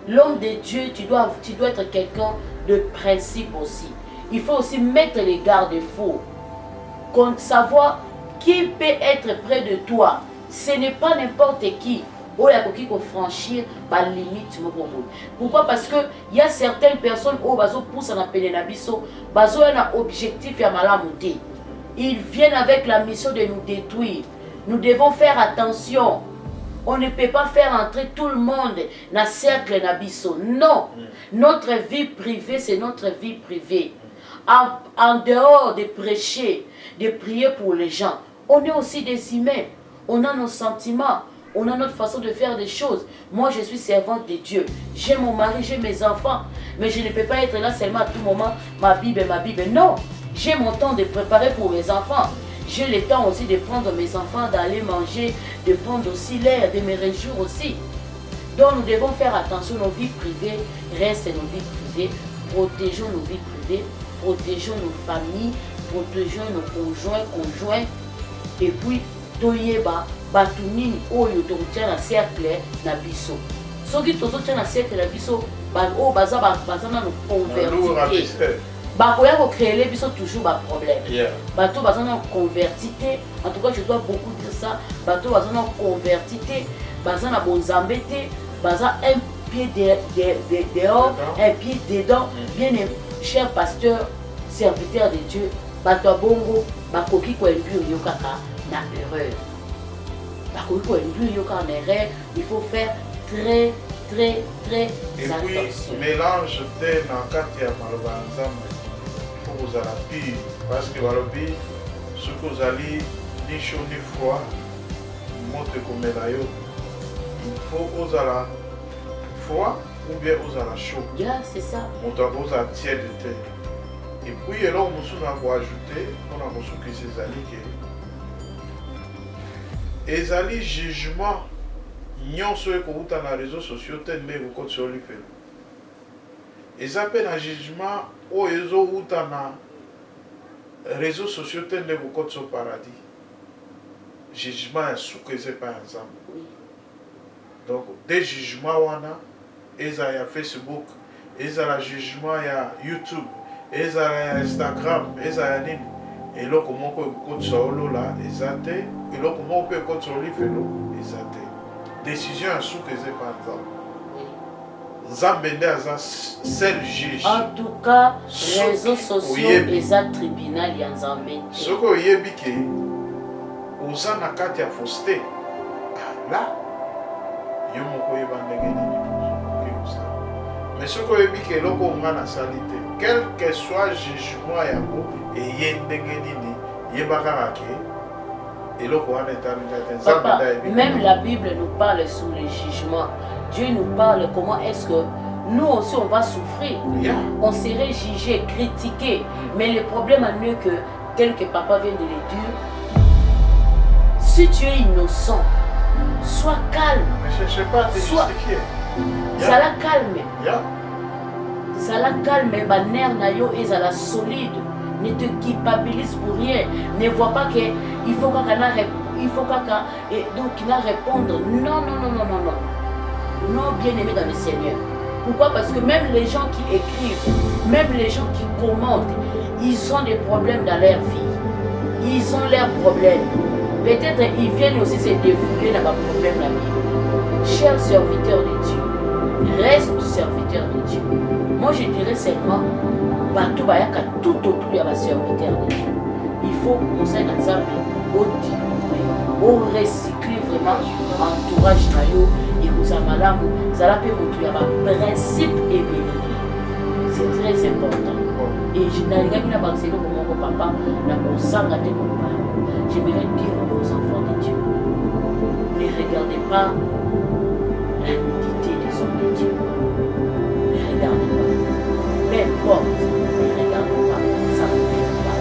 L'homme de Dieu, tu dois être quelqu'un de principe aussi. Il faut aussi mettre les garde-fous. Savoir qui peut être près de toi. Ce n'est pas n'importe qui. Qui peut franchir la limite. Pourquoi? Parce qu'il y a certaines personnes qui poussent à un objectif à malamouté. Ils viennent avec la mission de nous détruire. Nous devons faire attention. On ne peut pas faire entrer tout le monde dans le cercle Nabiso. Non. Notre vie privée, c'est notre vie privée. En dehors de prêcher, de prier pour les gens, on est aussi des humains. On a nos sentiments. On a notre façon de faire des choses. Moi, je suis servante de Dieu. J'ai mon mari, j'ai mes enfants. Mais je ne peux pas être là seulement à tout moment. Ma Bible. Non. J'ai mon temps de préparer pour mes enfants. J'ai le temps aussi de prendre mes enfants, d'aller manger, de prendre aussi l'air, de me réjouir aussi. Donc nous devons faire attention, nos vies privées restent nos vies privées. Protégeons nos vies privées, protégeons nos familles, protégeons nos conjoints. Et puis, toyeba, batunini, oyo, toutien na cercle na biso. Soki toutien na cercle na biso, o baza na convertir. Bakoya ko créer les biso toujours ba problème. Bato baza na convertir. En tout cas, je dois beaucoup dire ça. Bato baza na convertir, baza na bonzambete, baza un pied dehors, un pied dedans. Bien cher pasteur, serviteur de Dieu, bato bongo, bakoki ko induire yokaka na erreur. Bakoki ko induire yokaka na erreur, il faut faire très attention.
Et puis, mélange de Nankati à Malobanzama. Vous allez pire parce que Balobi, ce que vous allez ni chaud ni froid, monte comme l'ayo. Il faut aux la froid ou bien aux la chaud.
Yeah, c'est ça.
On doit aux la tiède de terre. Et puis là, on a ajouté, on a reçu que ces alliés que les alliés jugement, n'y ceux qui ont dans les réseaux sociaux, tels mais vous sur lui fait. Ils appellent un jugement. Oh, ils ont eu les réseaux sociaux tels que vous sur paradis. Jugement est sous que c'est pas ensemble. Donc, des jugements, ils ont Facebook, ils ont le jugement, il y a YouTube, ils ont Instagram, ils ont et là, comment on peut sur là, ils ont et là, comment on peut sur les vélos, ils ont décision est sous que c'est pas ensemble. Seul juge.
En tout cas, les réseaux sociaux et les tribunaux, il y a un
ce que vous avez dit, vous avez une carte à fausseté. Là, il y a un mais ce que vous avez dit, c'est que vous avez une salité. Quel que soit le jugement, il y a un
Papa, même la Bible nous parle sur le jugement. Dieu nous parle comment est-ce que nous aussi on va souffrir. On serait jugé, critiqué. Mais le problème est mieux que quelques papas viennent de le dire. Si tu es innocent, sois calme.
Ne cherchez pas à te justifier.
Ça la calme. Ça la calme, ma nerf nayo et ça la solide. Ne te culpabilise pour rien. Ne vois pas qu'il faut qu'il va répondre. Non. Non, bien aimé dans le Seigneur. Pourquoi? Parce que même les gens qui écrivent, même les gens qui commentent, ils ont des problèmes dans leur vie. Ils ont leurs problèmes. Peut-être ils viennent aussi se défouler dans leurs problèmes. Chers serviteurs de Dieu, reste serviteur de Dieu. Moi je dirais seulement, tout autour il y a un serviteur de Dieu. Il faut conseiller à ça, au recycler vraiment l'entourage et aux amalam, ça l'a fait montrer un principe et c'est très important. Et je n'ai pas pensé pour mon papa, j'aimerais dire aux enfants de Dieu, ne regardez pas la nudité des hommes de Dieu. Ne regardez pas. Peu importe, ne regardez pas. Ça ne vous fait pas.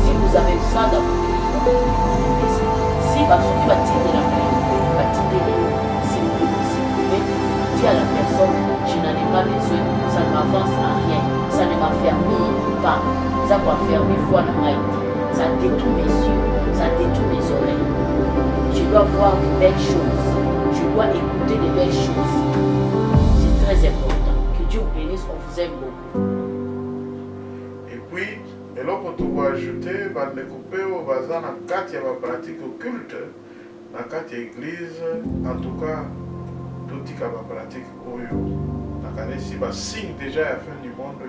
Si vous avez ça dans votre vie, si ceux qui va tirer la main, va tirer si vous pouvez dire à la personne, je n'en ai pas besoin, ça ne m'avance à rien, ça ne m'affermit pas, ça va fermer foi dans ma vie, ça détruit mes yeux, ça détruit mes oreilles. Je dois voir de belles choses, je dois écouter de belles choses. C'est très important. Que Dieu vous bénisse, on vous aime beaucoup.
Et puis, et là, quand on va ajouter, on va découper au bazar dans la pratique occulte, dans la église, en tout cas, tout ce qui est pratique au yo. Dans la signe déjà à la fin du monde.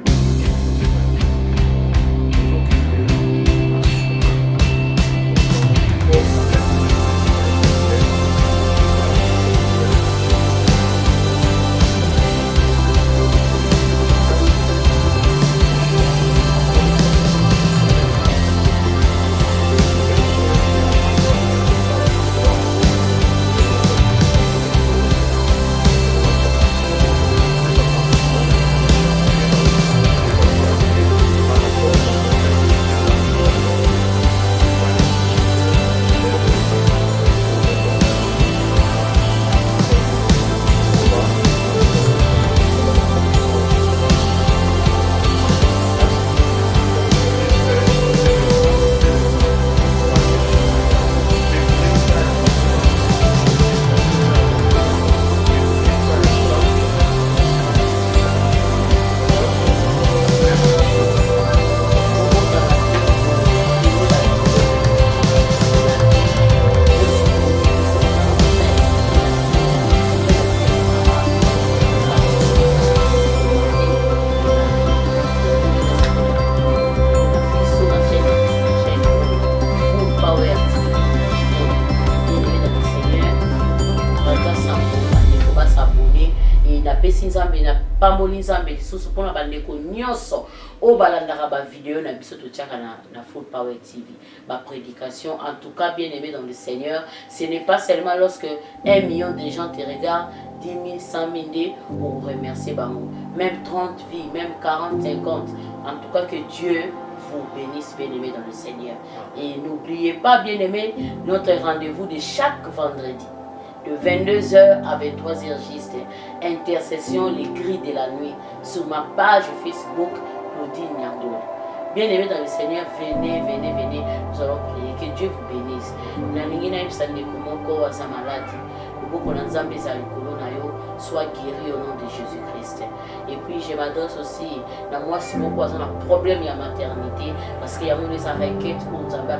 pamboli nzambe lisusu mpona bandeko nyonso oyo balandaka bavideo na biso totiaka na Full Power TV baprédication. En tout cas, bien aimé dans le Seigneur, ce n'est pas seulement lorsque 1 million de gens te regardent, 10 000, 100 000 pour vous remercier, même 30 vies, même 40, 50. En tout cas, que Dieu vous bénisse, bien aimé dans le Seigneur. Et n'oubliez pas, bien aimé, notre rendez-vous de chaque vendredi de 22h à 23h juste, intercession, les cris de la nuit, sur ma page Facebook, Claudine Nyandol. Bien aimé dans le Seigneur, venez, venez, venez, nous allons prier, que Dieu vous bénisse. Soit guéri au nom de Jésus-Christ. Et puis je m'adresse aussi à moi si mon voisin a un problème de maternité, parce qu'il y a des requêtes pour nous avoir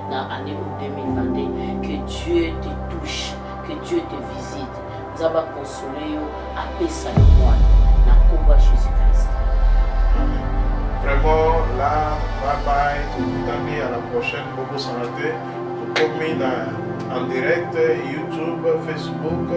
dans l'année 2022. Que Dieu te touche, que Dieu te visite. Nous allons consoler à Pessa le moine, dans le combat Jésus-Christ.
Vraiment, là, bye bye, tout à la prochaine, beaucoup santé. Comme en direct, YouTube, Facebook,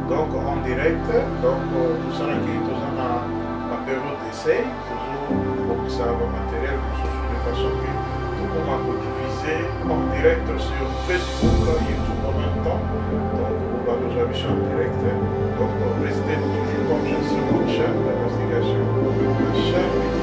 donc en direct, donc nous sommes aquí, nous sommes en période d'essai, toujours pour que ça va matériel, de façon que nous pouvons diffuser en direct sur Facebook, YouTube en même temps, donc on va nous aviser en direct, donc restez toujours comme je suis sur votre chaîne d'investigation, la chaîne